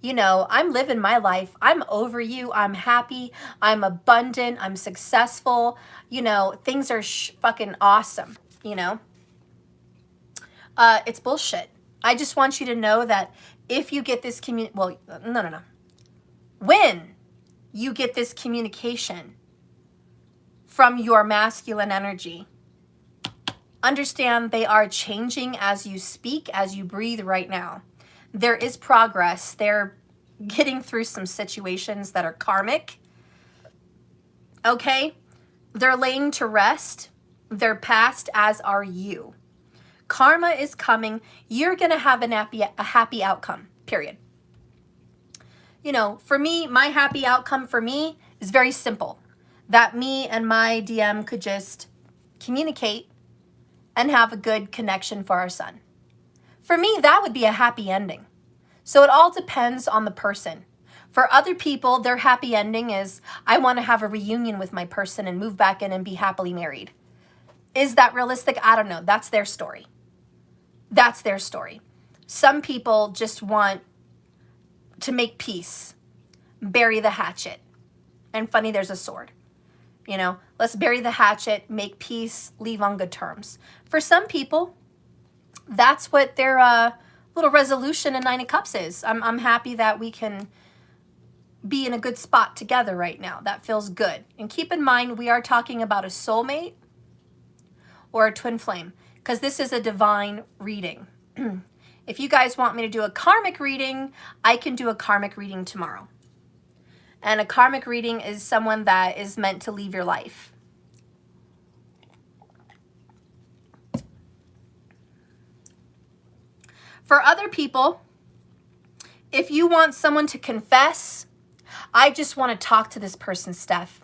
A: You know, I'm living my life. I'm over you. I'm happy. I'm abundant. I'm successful. You know, things are fucking awesome, you know. It's bullshit. I just want you to know that if you get this when you get this communication from your masculine energy, understand they are changing as you speak, as you breathe right now. There is progress. They're getting through some situations that are karmic. Okay? They're laying to rest their past, as are you. Karma is coming. You're going to have a happy outcome, period. You know, for me, my happy outcome for me is very simple. That me and my DM could just communicate and have a good connection for our son. For me, that would be a happy ending. So it all depends on the person. For other people, their happy ending is, I want to have a reunion with my person and move back in and be happily married. Is that realistic? I don't know. That's their story. That's their story. Some people just want to make peace, bury the hatchet. And funny, there's a sword. You know, let's bury the hatchet, make peace, leave on good terms. For some people, that's what their little resolution in 9 of Cups is. I'm happy that we can be in a good spot together right now. That feels good. And keep in mind, we are talking about a soulmate or a twin flame, because this is a divine reading. If you guys want me to do a karmic reading, I can do a karmic reading tomorrow. And a karmic reading is someone that is meant to leave your life. For other people, if you want someone to confess, I just want to talk to this person, Steph.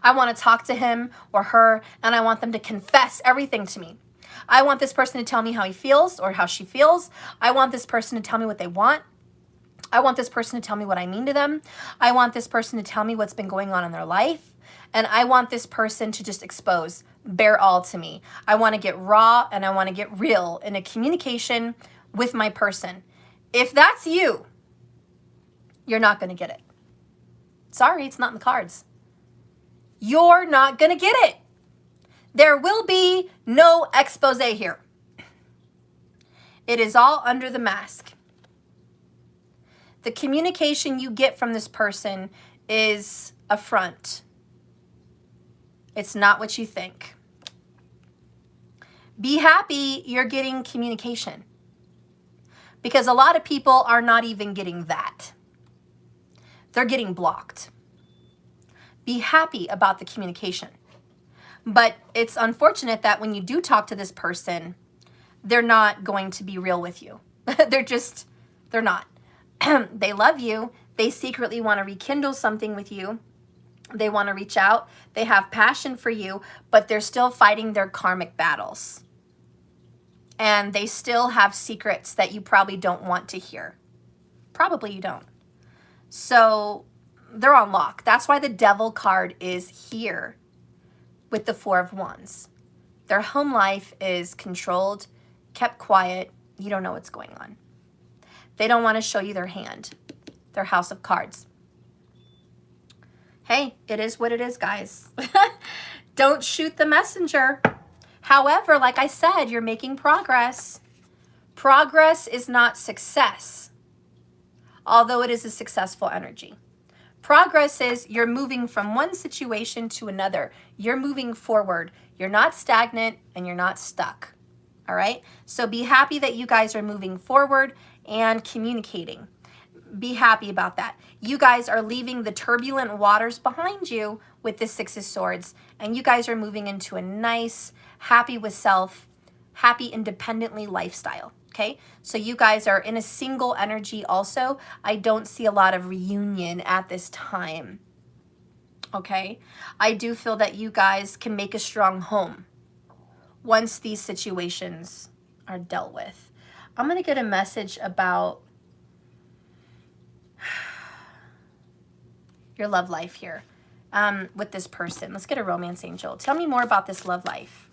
A: I want to talk to him or her, and I want them to confess everything to me. I want this person to tell me how he feels or how she feels. I want this person to tell me what they want. I want this person to tell me what I mean to them. I want this person to tell me what's been going on in their life. And I want this person to just expose, bare all to me. I want to get raw and I want to get real in a communication with my person. If that's you, you're not going to get it. Sorry, it's not in the cards. You're not going to get it. There will be no expose here. It is all under the mask. The communication you get from this person is a front. It's not what you think. Be happy you're getting communication, because a lot of people are not even getting that. They're getting blocked. Be happy about the communication. But it's unfortunate that when you do talk to this person, they're not going to be real with you. They're not. They love you. They secretly want to rekindle something with you. They want to reach out. They have passion for you, but they're still fighting their karmic battles. And they still have secrets that you probably don't want to hear. Probably you don't. So they're on lock. That's why the Devil card is here with the Four of Wands. Their home life is controlled, kept quiet. You don't know what's going on. They don't want to show you their hand, their house of cards. Hey, it is what it is, guys. Don't shoot the messenger. However, like I said, you're making progress. Progress is not success, although it is a successful energy. Progress is you're moving from one situation to another. You're moving forward. You're not stagnant and you're not stuck. All right? So be happy that you guys are moving forward and communicating. Be happy about that. You guys are leaving the turbulent waters behind you with the Six of Swords, and you guys are moving into a nice, happy with self, happy independently lifestyle. Okay, so you guys are in a single energy also. I don't see a lot of reunion at this time. Okay, I do feel that you guys can make a strong home once these situations are dealt with. I'm going to get a message about your love life here with this person. Let's get a romance angel. Tell me more about this love life.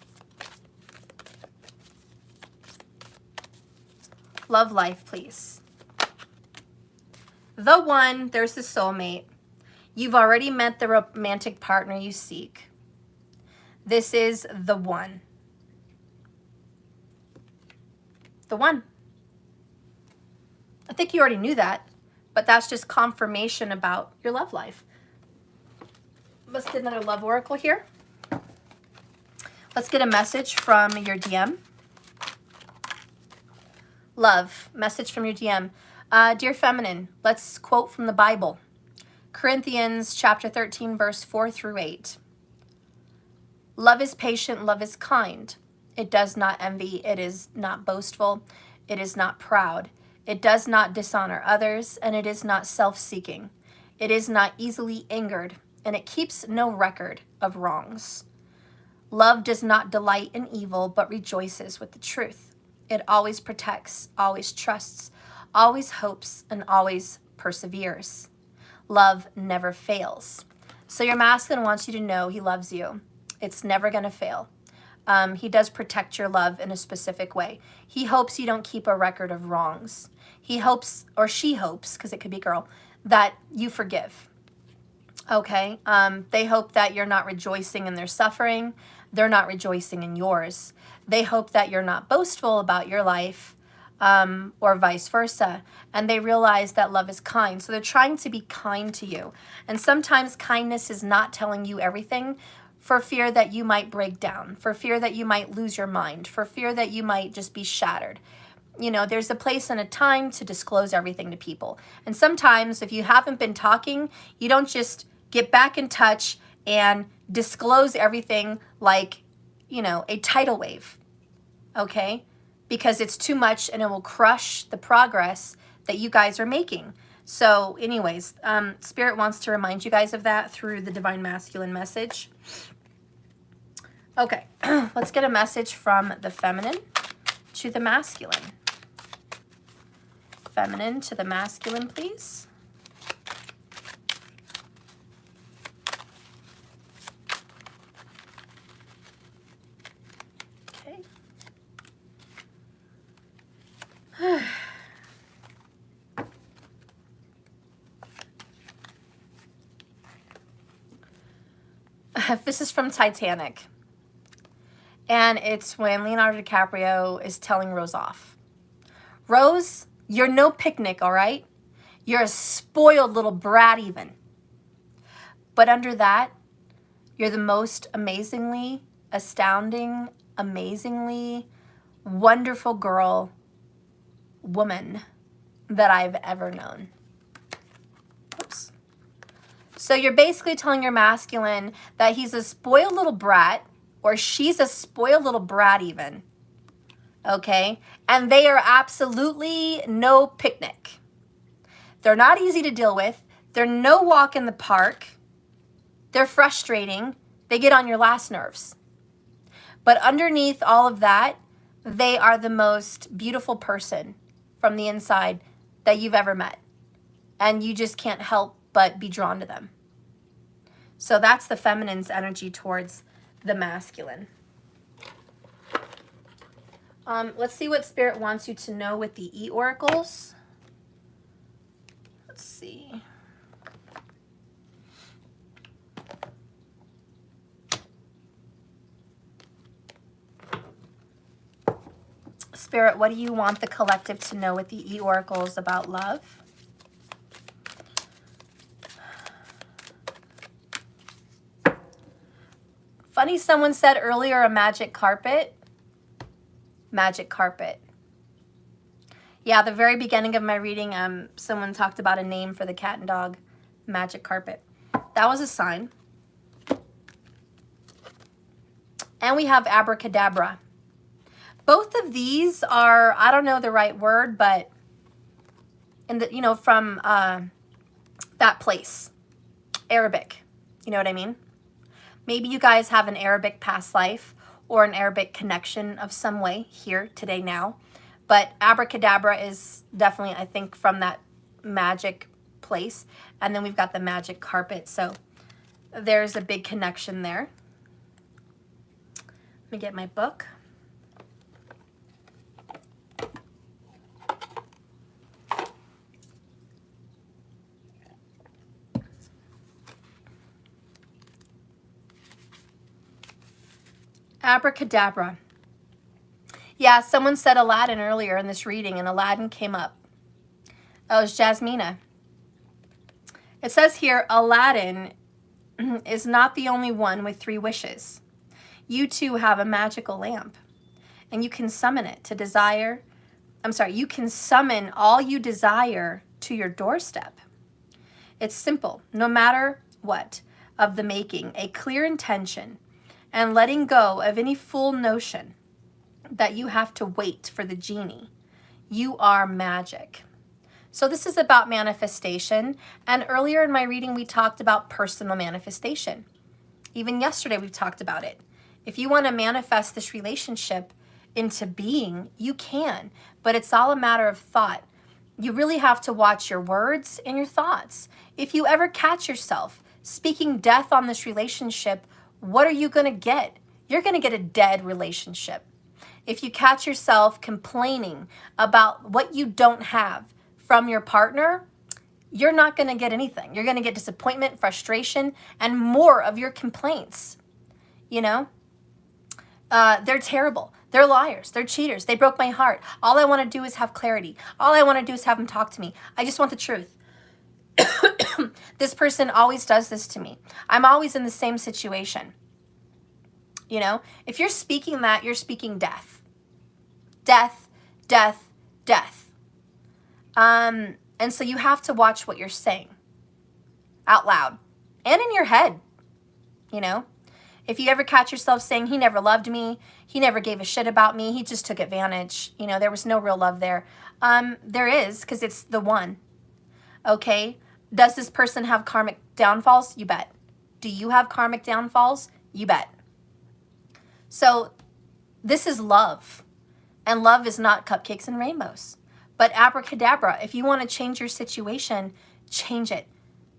A: Love life, please. The one, there's the soulmate. You've already met the romantic partner you seek. This is the one. The one. I think you already knew that, but that's just confirmation about your love life. Let's get another love oracle here. Let's get a message from your DM. Love, message from your DM. Dear Feminine, let's quote from the Bible. Corinthians chapter 13, verse 4 through 8. Love is patient, love is kind. It does not envy, it is not boastful, it is not proud. It does not dishonor others, and it is not self-seeking. It is not easily angered, and it keeps no record of wrongs. Love does not delight in evil, but rejoices with the truth. It always protects, always trusts, always hopes, and always perseveres. Love never fails. So your masculine wants you to know he loves you. It's never going to fail. He does protect your love in a specific way. He hopes you don't keep a record of wrongs. He hopes, or she hopes, because it could be girl, that you forgive. Okay? They hope that you're not rejoicing in their suffering. They're not rejoicing in yours. They hope that you're not boastful about your life, or vice versa. And they realize that love is kind. So they're trying to be kind to you. And sometimes kindness is not telling you everything, for fear that you might break down, for fear that you might lose your mind, for fear that you might just be shattered. You know, there's a place and a time to disclose everything to people. And sometimes if you haven't been talking, you don't just get back in touch and disclose everything like, you know, a tidal wave, okay? Because it's too much and it will crush the progress that you guys are making. So anyways, Spirit wants to remind you guys of that through the Divine Masculine message. Okay, let's get a message from the feminine to the masculine. Feminine to the masculine, please. Okay. This is from Titanic. And it's when Leonardo DiCaprio is telling Rose off. Rose, you're no picnic, all right? You're a spoiled little brat even. But under that, you're the most amazingly, astounding, amazingly wonderful girl, woman that I've ever known. Oops. So you're basically telling your masculine that he's a spoiled little brat, or she's a spoiled little brat even, okay? And they are absolutely no picnic. They're not easy to deal with. They're no walk in the park. They're frustrating. They get on your last nerves. But underneath all of that, they are the most beautiful person from the inside that you've ever met. And you just can't help but be drawn to them. So that's the feminine's energy towards the masculine. Let's see what Spirit wants you to know with the E-oracles. Let's see. Spirit, what do you want the collective to know with the E-oracles about love? Funny, someone said earlier a magic carpet. Magic carpet. Yeah, the very beginning of my reading, someone talked about a name for the cat and dog. Magic carpet. That was a sign. And we have abracadabra. Both of these are, I don't know the right word, but in the, you know, from that place. Arabic. You know what I mean? Maybe you guys have an Arabic past life or an Arabic connection of some way here, today, now. But abracadabra is definitely, I think, from that magic place. And then we've got the magic carpet. So there's a big connection there. Let me get my book. Abracadabra. Yeah, someone said Aladdin earlier in this reading, and Aladdin came up. Oh, it's Jasmina. It says here, Aladdin is not the only one with 3 wishes. You too have a magical lamp, and you can summon it to desire. You can summon all you desire to your doorstep. It's simple, no matter what, of the making, a clear intention, and letting go of any fool notion that you have to wait for the genie. You are magic. So this is about manifestation. And earlier in my reading, we talked about personal manifestation. Even yesterday, we talked about it. If you want to manifest this relationship into being, you can. But it's all a matter of thought. You really have to watch your words and your thoughts. If you ever catch yourself speaking death on this relationship, what are you going to get? You're going to get a dead relationship. If you catch yourself complaining about what you don't have from your partner, you're not going to get anything. You're going to get disappointment, frustration, and more of your complaints. You know, they're terrible. They're liars. They're cheaters. They broke my heart. All I want to do is have clarity. All I want to do is have them talk to me. I just want the truth. This person always does this to me. I'm always in the same situation. You know, if you're speaking that, you're speaking death. Death, death, death. And so you have to watch what you're saying out loud and in your head. You know, if you ever catch yourself saying, he never loved me, he never gave a shit about me, he just took advantage, you know, there was no real love there. There is, because it's the one. Okay? Does this person have karmic downfalls? You bet. Do you have karmic downfalls? You bet. So this is love. And love is not cupcakes and rainbows. But abracadabra, if you want to change your situation, change it.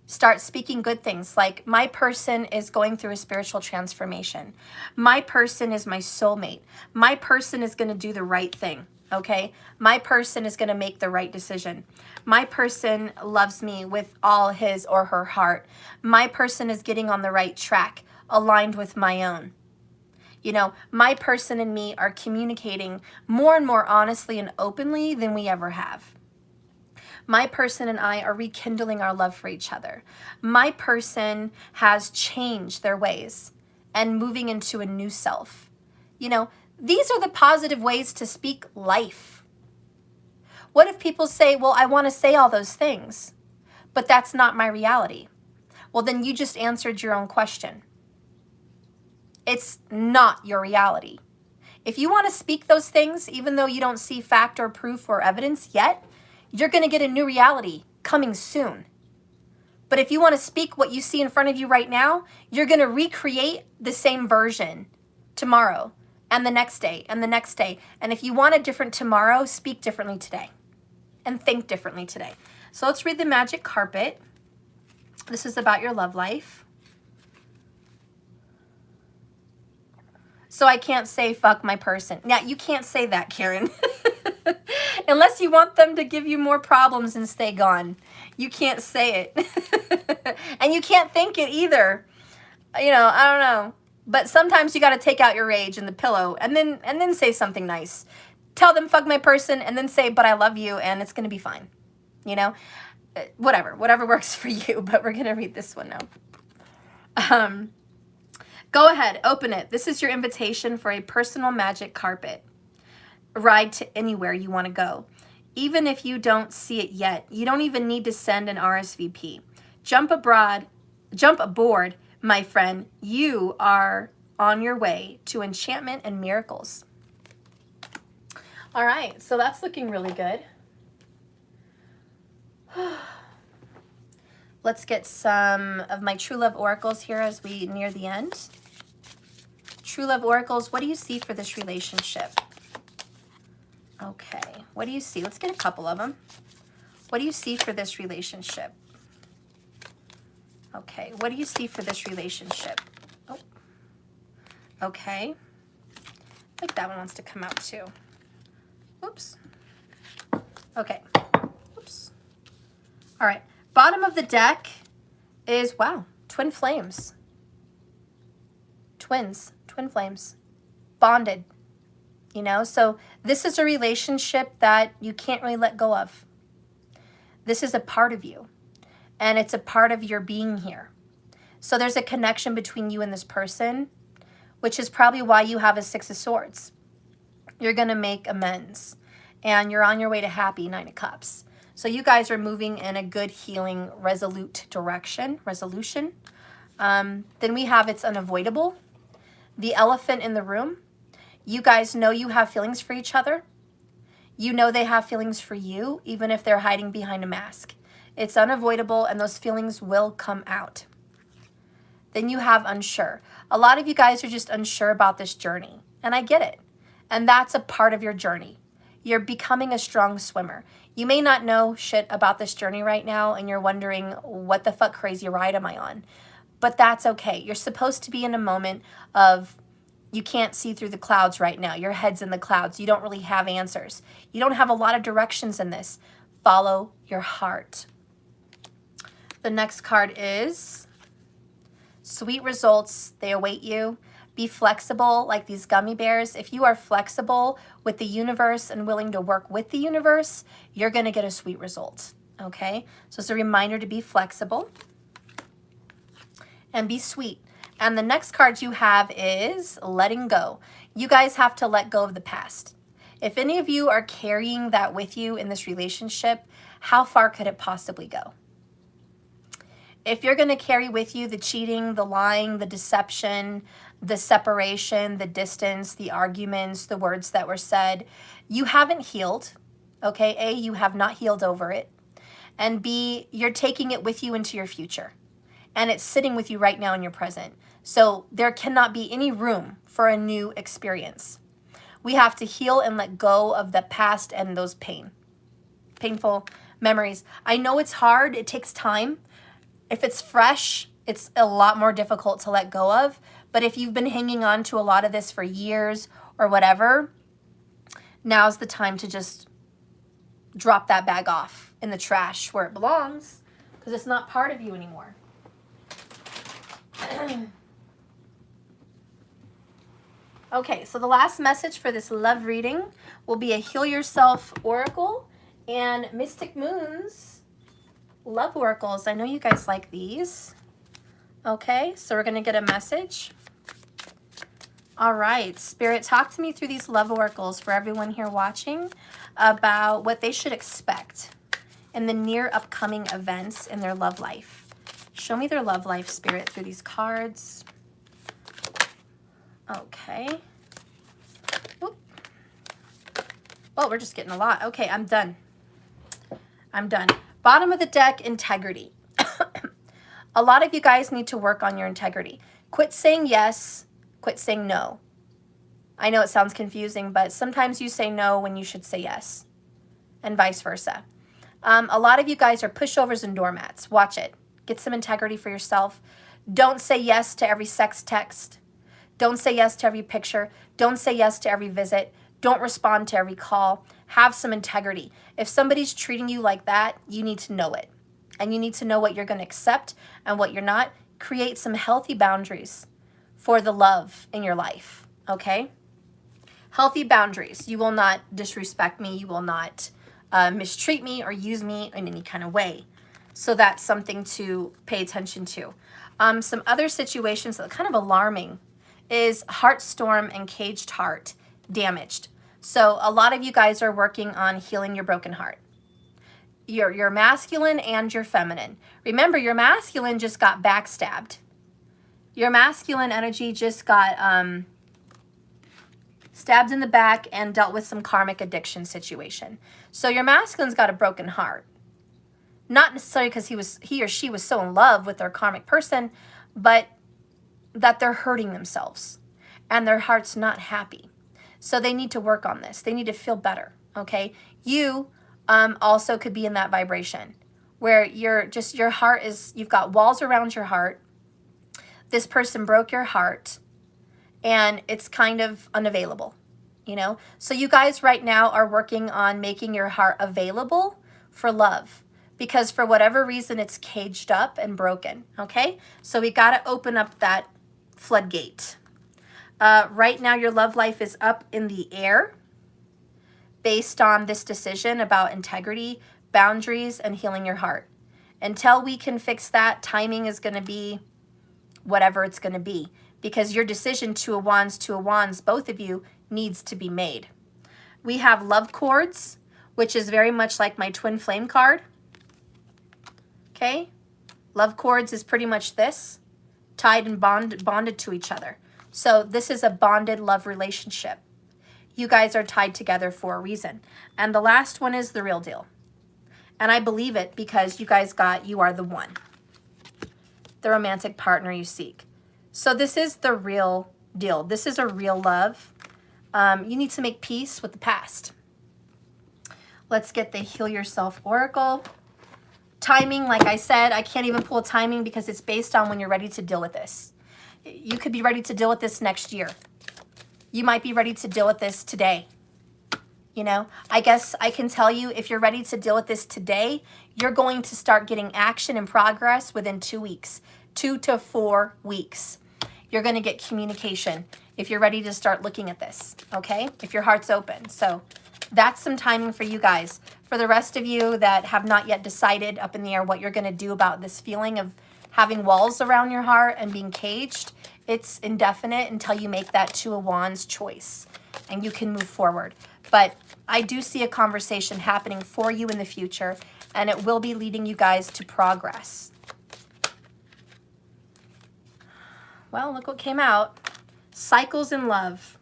A: Start speaking good things like, my person is going through a spiritual transformation. My person is my soulmate. My person is going to do the right thing, okay? My person is going to make the right decision. My person loves me with all his or her heart. My person is getting on the right track, aligned with my own. You know, my person and me are communicating more and more honestly and openly than we ever have. My person and I are rekindling our love for each other. My person has changed their ways and moving into a new self. You know, these are the positive ways to speak life. What if people say, well, I want to say all those things, but that's not my reality? Well, then you just answered your own question. It's not your reality. If you want to speak those things, even though you don't see fact or proof or evidence yet, you're going to get a new reality coming soon. But if you want to speak what you see in front of you right now, you're going to recreate the same version tomorrow and the next day and the next day. And if you want a different tomorrow, speak differently today and think differently today. So let's read the magic carpet. This is about your love life. So I can't say fuck my person. Yeah, you can't say that, Karen. Unless you want them to give you more problems and stay gone. You can't say it. And you can't think it either. You know, I don't know. But sometimes you got to take out your rage in the pillow and then say something nice. Tell them fuck my person and then say, but I love you and it's going to be fine. You know, whatever works for you. But we're going to read this one now. Go ahead, open it. This is your invitation for a personal magic carpet ride to anywhere you want to go. Even if you don't see it yet, you don't even need to send an RSVP. Jump aboard, my friend. You are on your way to enchantment and miracles. All right, so that's looking really good. Let's get some of my true love oracles here as we near the end. True love oracles, what do you see for this relationship? Okay, what do you see? Let's get a couple of them. What do you see for this relationship? Okay, what do you see for this relationship? Oh, okay. I think that one wants to come out too. Oops. Okay. Oops. All right. Bottom of the deck is, wow, twin flames. Twins, twin flames. Bonded. You know, so this is a relationship that you can't really let go of. This is a part of you. And it's a part of your being here. So there's a connection between you and this person, which is probably why you have a Six of Swords. You're going to make amends. And you're on your way to happy, Nine of Cups. So you guys are moving in a good, healing, resolution. Then we have it's unavoidable. The elephant in the room. You guys know you have feelings for each other. You know they have feelings for you, even if they're hiding behind a mask. It's unavoidable, and those feelings will come out. Then you have unsure. A lot of you guys are just unsure about this journey, and I get it. And that's a part of your journey. You're becoming a strong swimmer. You may not know shit about this journey right now, and you're wondering, what the fuck crazy ride am I on? But that's okay. You're supposed to be in a moment of, you can't see through the clouds right now. Your head's in the clouds. You don't really have answers. You don't have a lot of directions in this. Follow your heart. The next card is sweet results. They await you. Be flexible like these gummy bears. If you are flexible with the universe and willing to work with the universe, you're going to get a sweet result. Okay? So it's a reminder to be flexible and be sweet. And the next card you have is letting go. You guys have to let go of the past. If any of you are carrying that with you in this relationship, how far could it possibly go? If you're going to carry with you the cheating, the lying, the deception, the separation, the distance, the arguments, the words that were said, you haven't healed. Okay, you have not healed over it. And B, you're taking it with you into your future. And it's sitting with you right now in your present. So there cannot be any room for a new experience. We have to heal and let go of the past and those painful memories. I know it's hard. It takes time. If it's fresh, it's a lot more difficult to let go of. But if you've been hanging on to a lot of this for years or whatever, now's the time to just drop that bag off in the trash where it belongs, because it's not part of you anymore. Okay, so the last message for this love reading will be a Heal Yourself Oracle and Mystic Moon's Love Oracles. I know you guys like these. Okay, so we're going to get a message. All right, Spirit, talk to me through these love oracles for everyone here watching about what they should expect in the near upcoming events in their love life. Show me their love life, Spirit, through these cards. Okay. Oop. Oh, we're just getting a lot. Okay, I'm done. I'm done. Bottom of the deck, integrity. A lot of you guys need to work on your integrity. Quit saying yes. Quit saying no. I know it sounds confusing, but sometimes you say no when you should say yes, and vice versa. A lot of you guys are pushovers and doormats. Watch it. Get some integrity for yourself. Don't say yes to every sex text. Don't say yes to every picture. Don't say yes to every visit. Don't respond to every call. Have some integrity. If somebody's treating you like that, you need to know it. And you need to know what you're going to accept and what you're not. Create some healthy boundaries for the love in your life, okay? Healthy boundaries. You will not disrespect me. You will not mistreat me or use me in any kind of way. So that's something to pay attention to. Some other situations that are kind of alarming is heart storm and caged heart, damaged. So a lot of you guys are working on healing your broken heart. Your masculine and your feminine. Remember, your masculine just got backstabbed. Your masculine energy just got stabbed in the back and dealt with some karmic addiction situation. So your masculine's got a broken heart. Not necessarily because he or she was so in love with their karmic person, but that they're hurting themselves and their heart's not happy. So they need to work on this. They need to feel better, okay? You also could be in that vibration where your heart is, you've got walls around your heart. This person broke your heart and it's kind of unavailable, you know? So you guys right now are working on making your heart available for love, because for whatever reason it's caged up and broken, okay? So we got to open up that floodgate. Right now your love life is up in the air based on this decision about integrity, boundaries, and healing your heart. Until we can fix that, timing is going to be whatever it's going to be, because your decision to a wands, both of you, needs to be made. We have love cords, which is very much like my twin flame card. Okay? Love cords is pretty much this, tied and bonded to each other. So this is a bonded love relationship. You guys are tied together for a reason. And the last one is the real deal. And I believe it because you guys got, you are the one, the romantic partner you seek. So this is the real deal. This is a real love. You need to make peace with the past. Let's get the Heal Yourself Oracle. Timing, like I said, I can't even pull timing because it's based on when you're ready to deal with this. You could be ready to deal with this next year. You might be ready to deal with this today. You know, I guess I can tell you, if you're ready to deal with this today, you're going to start getting action and progress within 2 weeks, 2 to 4 weeks. You're going to get communication if you're ready to start looking at this, okay? If your heart's open. So that's some timing for you guys. For the rest of you that have not yet decided up in the air what you're going to do about this feeling of having walls around your heart and being caged, it's indefinite until you make that Two of Wands choice and you can move forward. But I do see a conversation happening for you in the future, and it will be leading you guys to progress. Well, look what came out. Cycles in love.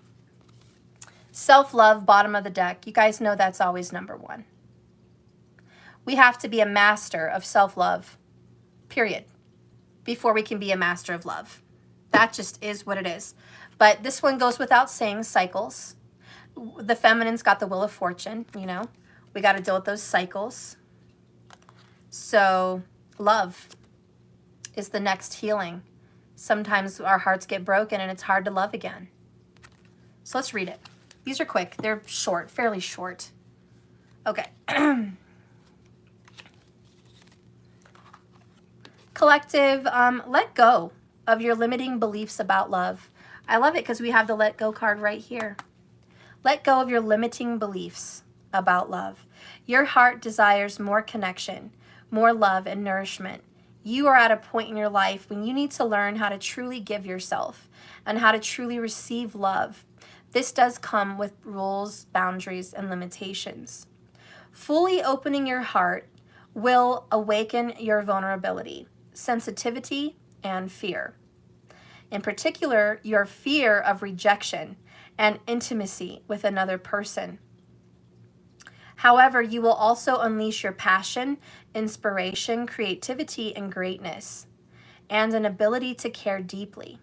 A: Self-love, bottom of the deck. You guys know that's always number one. We have to be a master of self-love, period, before we can be a master of love. That just is what it is. But this one goes without saying, cycles. The feminine's got the Wheel of Fortune, you know. We got to deal with those cycles. So love is the next healing. Sometimes our hearts get broken and it's hard to love again. So let's read it. These are quick. They're short, fairly short. Okay. Collective, let go of your limiting beliefs about love. I love it because we have the let go card right here. Let go of your limiting beliefs about love. Your heart desires more connection, more love and nourishment. You are at a point in your life when you need to learn how to truly give yourself and how to truly receive love. This does come with rules, boundaries, and limitations. Fully opening your heart will awaken your vulnerability, sensitivity, and fear. In particular, your fear of rejection and intimacy with another person. However, you will also unleash your passion, inspiration, creativity, and greatness, and an ability to care deeply.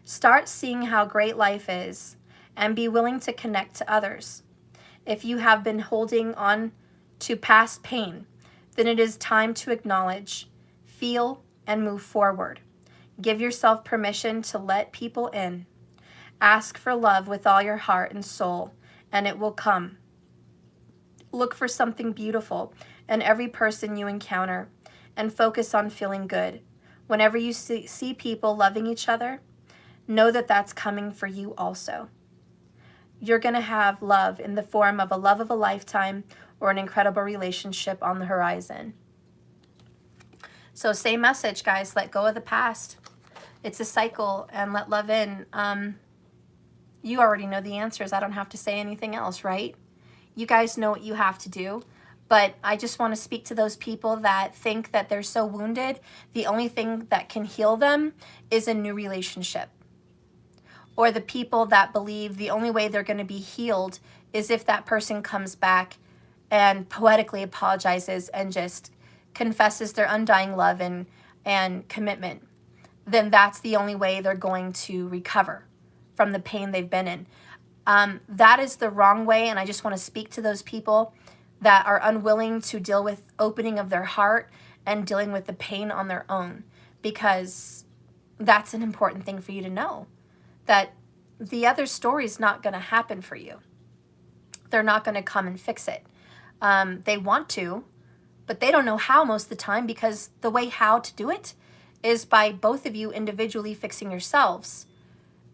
A: Start seeing how great life is and be willing to connect to others. If you have been holding on to past pain, then it is time to acknowledge, feel, and move forward. Give yourself permission to let people in. Ask for love with all your heart and soul, and it will come. Look for something beautiful in every person you encounter, and focus on feeling good. Whenever you see people loving each other, know that that's coming for you also. You're going to have love in the form of a love of a lifetime or an incredible relationship on the horizon. So same message, guys. Let go of the past. It's a cycle, and let love in. You already know the answers. I don't have to say anything else, right? You guys know what you have to do. But I just want to speak to those people that think that they're so wounded, the only thing that can heal them is a new relationship. Or the people that believe the only way they're going to be healed is if that person comes back and poetically apologizes and just confesses their undying love and commitment. Then that's the only way they're going to recover from the pain they've been in. That is the wrong way, and I just want to speak to those people that are unwilling to deal with opening of their heart and dealing with the pain on their own, because that's an important thing for you to know, that the other story is not going to happen for you. They're not going to come and fix it. They want to, but they don't know how most of the time, because the way how to do it is by both of you individually fixing yourselves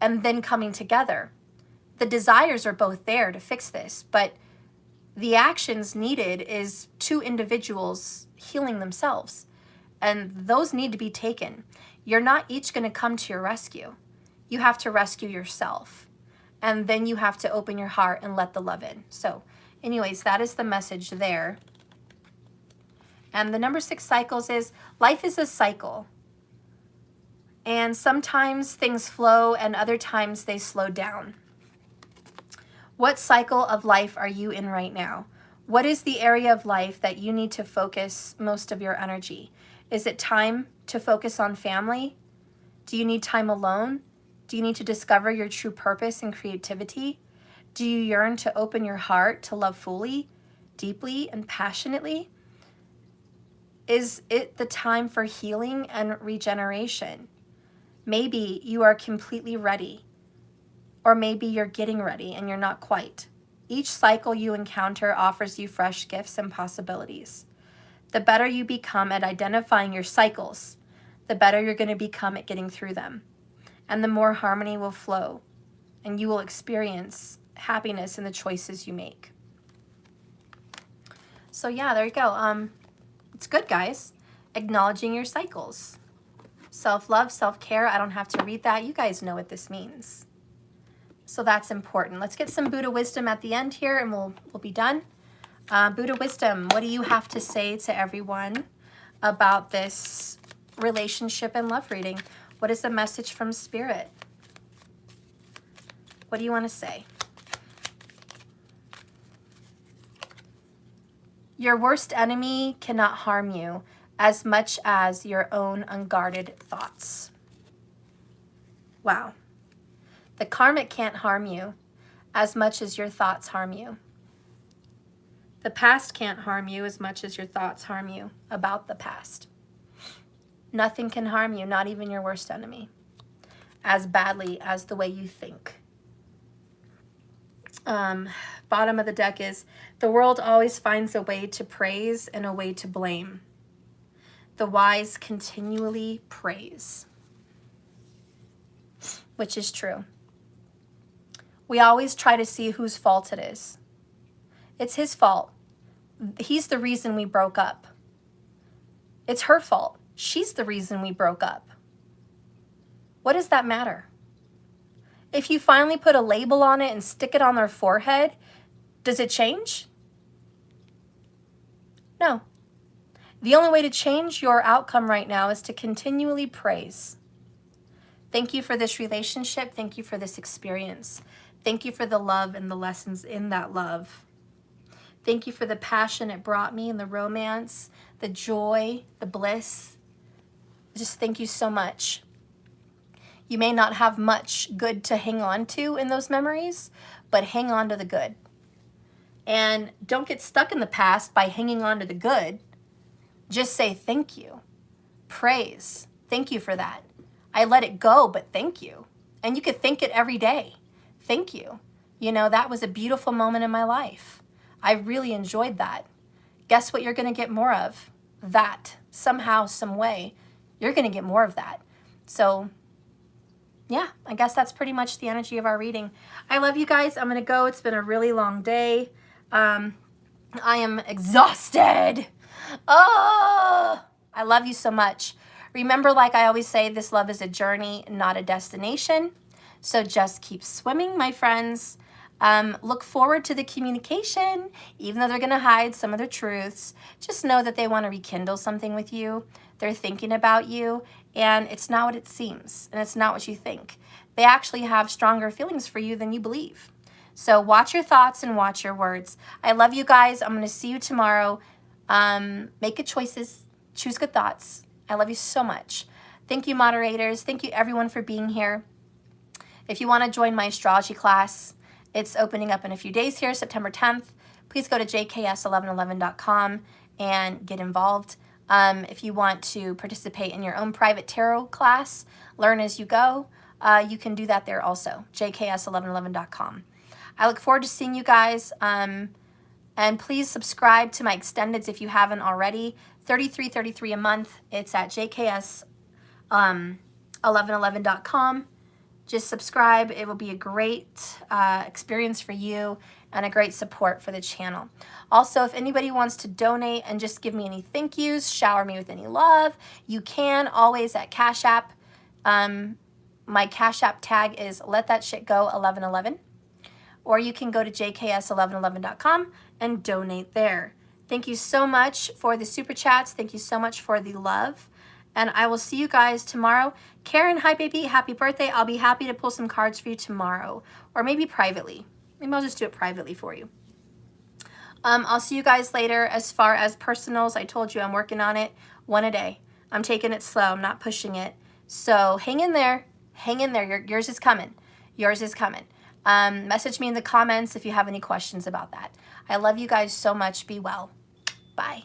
A: and then coming together. The desires are both there to fix this, but the actions needed is two individuals healing themselves, and those need to be taken. You're not each going to come to your rescue. You have to rescue yourself, and then you have to open your heart and let the love in. So anyways, that is the message there. And the number 6 cycles is, life is a cycle. And sometimes things flow and other times they slow down. What cycle of life are you in right now? What is the area of life that you need to focus most of your energy? Is it time to focus on family? Do you need time alone? Do you need to discover your true purpose and creativity? Do you yearn to open your heart to love fully, deeply, and passionately? Is it the time for healing and regeneration? Maybe you are completely ready, or maybe you're getting ready and you're not quite. Each cycle you encounter offers you fresh gifts and possibilities. The better you become at identifying your cycles, the better you're going to become at getting through them. And the more harmony will flow, and you will experience happiness in the choices you make. So yeah, there you go. It's good, guys. Acknowledging your cycles. Self-love, self-care. I don't have to read that. You guys know what this means. So that's important. Let's get some Buddha wisdom at the end here, and we'll be done. Buddha wisdom, what do you have to say to everyone about this relationship and love reading? What is the message from Spirit? What do you want to say? Your worst enemy cannot harm you as much as your own unguarded thoughts. Wow. The karmic can't harm you as much as your thoughts harm you. The past can't harm you as much as your thoughts harm you about the past. Nothing can harm you, not even your worst enemy, as badly as the way you think. Bottom of the deck is, the world always finds a way to praise and a way to blame. The wise continually praise, which is true. We always try to see whose fault it is. It's his fault. He's the reason we broke up. It's her fault. She's the reason we broke up. What does that matter? If you finally put a label on it and stick it on their forehead, does it change? No. The only way to change your outcome right now is to continually praise. Thank you for this relationship. Thank you for this experience. Thank you for the love and the lessons in that love. Thank you for the passion it brought me and the romance, the joy, the bliss. Just thank you so much. You may not have much good to hang on to in those memories, but hang on to the good. And don't get stuck in the past by hanging on to the good. Just say thank you. Praise. Thank you for that. I let it go, but thank you. And you could thank it every day. Thank you. You know, that was a beautiful moment in my life. I really enjoyed that. Guess what you're going to get more of? That. Somehow, some way, you're going to get more of that. So, yeah, I guess that's pretty much the energy of our reading. I love you guys. I'm going to go. It's been a really long day. I am exhausted. Oh, I love you so much. Remember, like I always say, this love is a journey, not a destination. So just keep swimming, my friends. Look forward to the communication, even though they're going to hide some of their truths. Just know that they want to rekindle something with you. They're thinking about you, and it's not what it seems, and it's not what you think. They actually have stronger feelings for you than you believe. So watch your thoughts and watch your words. I love you guys. I'm going to see you tomorrow. Make good choices. Choose good thoughts. I love you so much. Thank you, moderators. Thank you, everyone, for being here. If you want to join my astrology class, it's opening up in a few days here, September 10th. Please go to jks1111.com and get involved. If you want to participate in your own private tarot class, learn as you go, you can do that there also, jks1111.com. I look forward to seeing you guys, and please subscribe to my extendeds if you haven't already. $33.33 a month. It's at jks1111.com. Just subscribe. It will be a great experience for you and a great support for the channel. Also, if anybody wants to donate and just give me any thank yous, shower me with any love, you can always at Cash App. My Cash App tag is Let That Shit Go 1111. Or you can go to jks1111.com and donate there. Thank you so much for the super chats. Thank you so much for the love. And I will see you guys tomorrow. Karen, hi baby, happy birthday. I'll be happy to pull some cards for you tomorrow. Or maybe privately. Maybe I'll just do it privately for you. I'll see you guys later. As far as personals, I told you I'm working on it. One a day. I'm taking it slow. I'm not pushing it. So hang in there. Hang in there. Yours is coming. Yours is coming. Message me in the comments if you have any questions about that. I love you guys so much. Be well. Bye.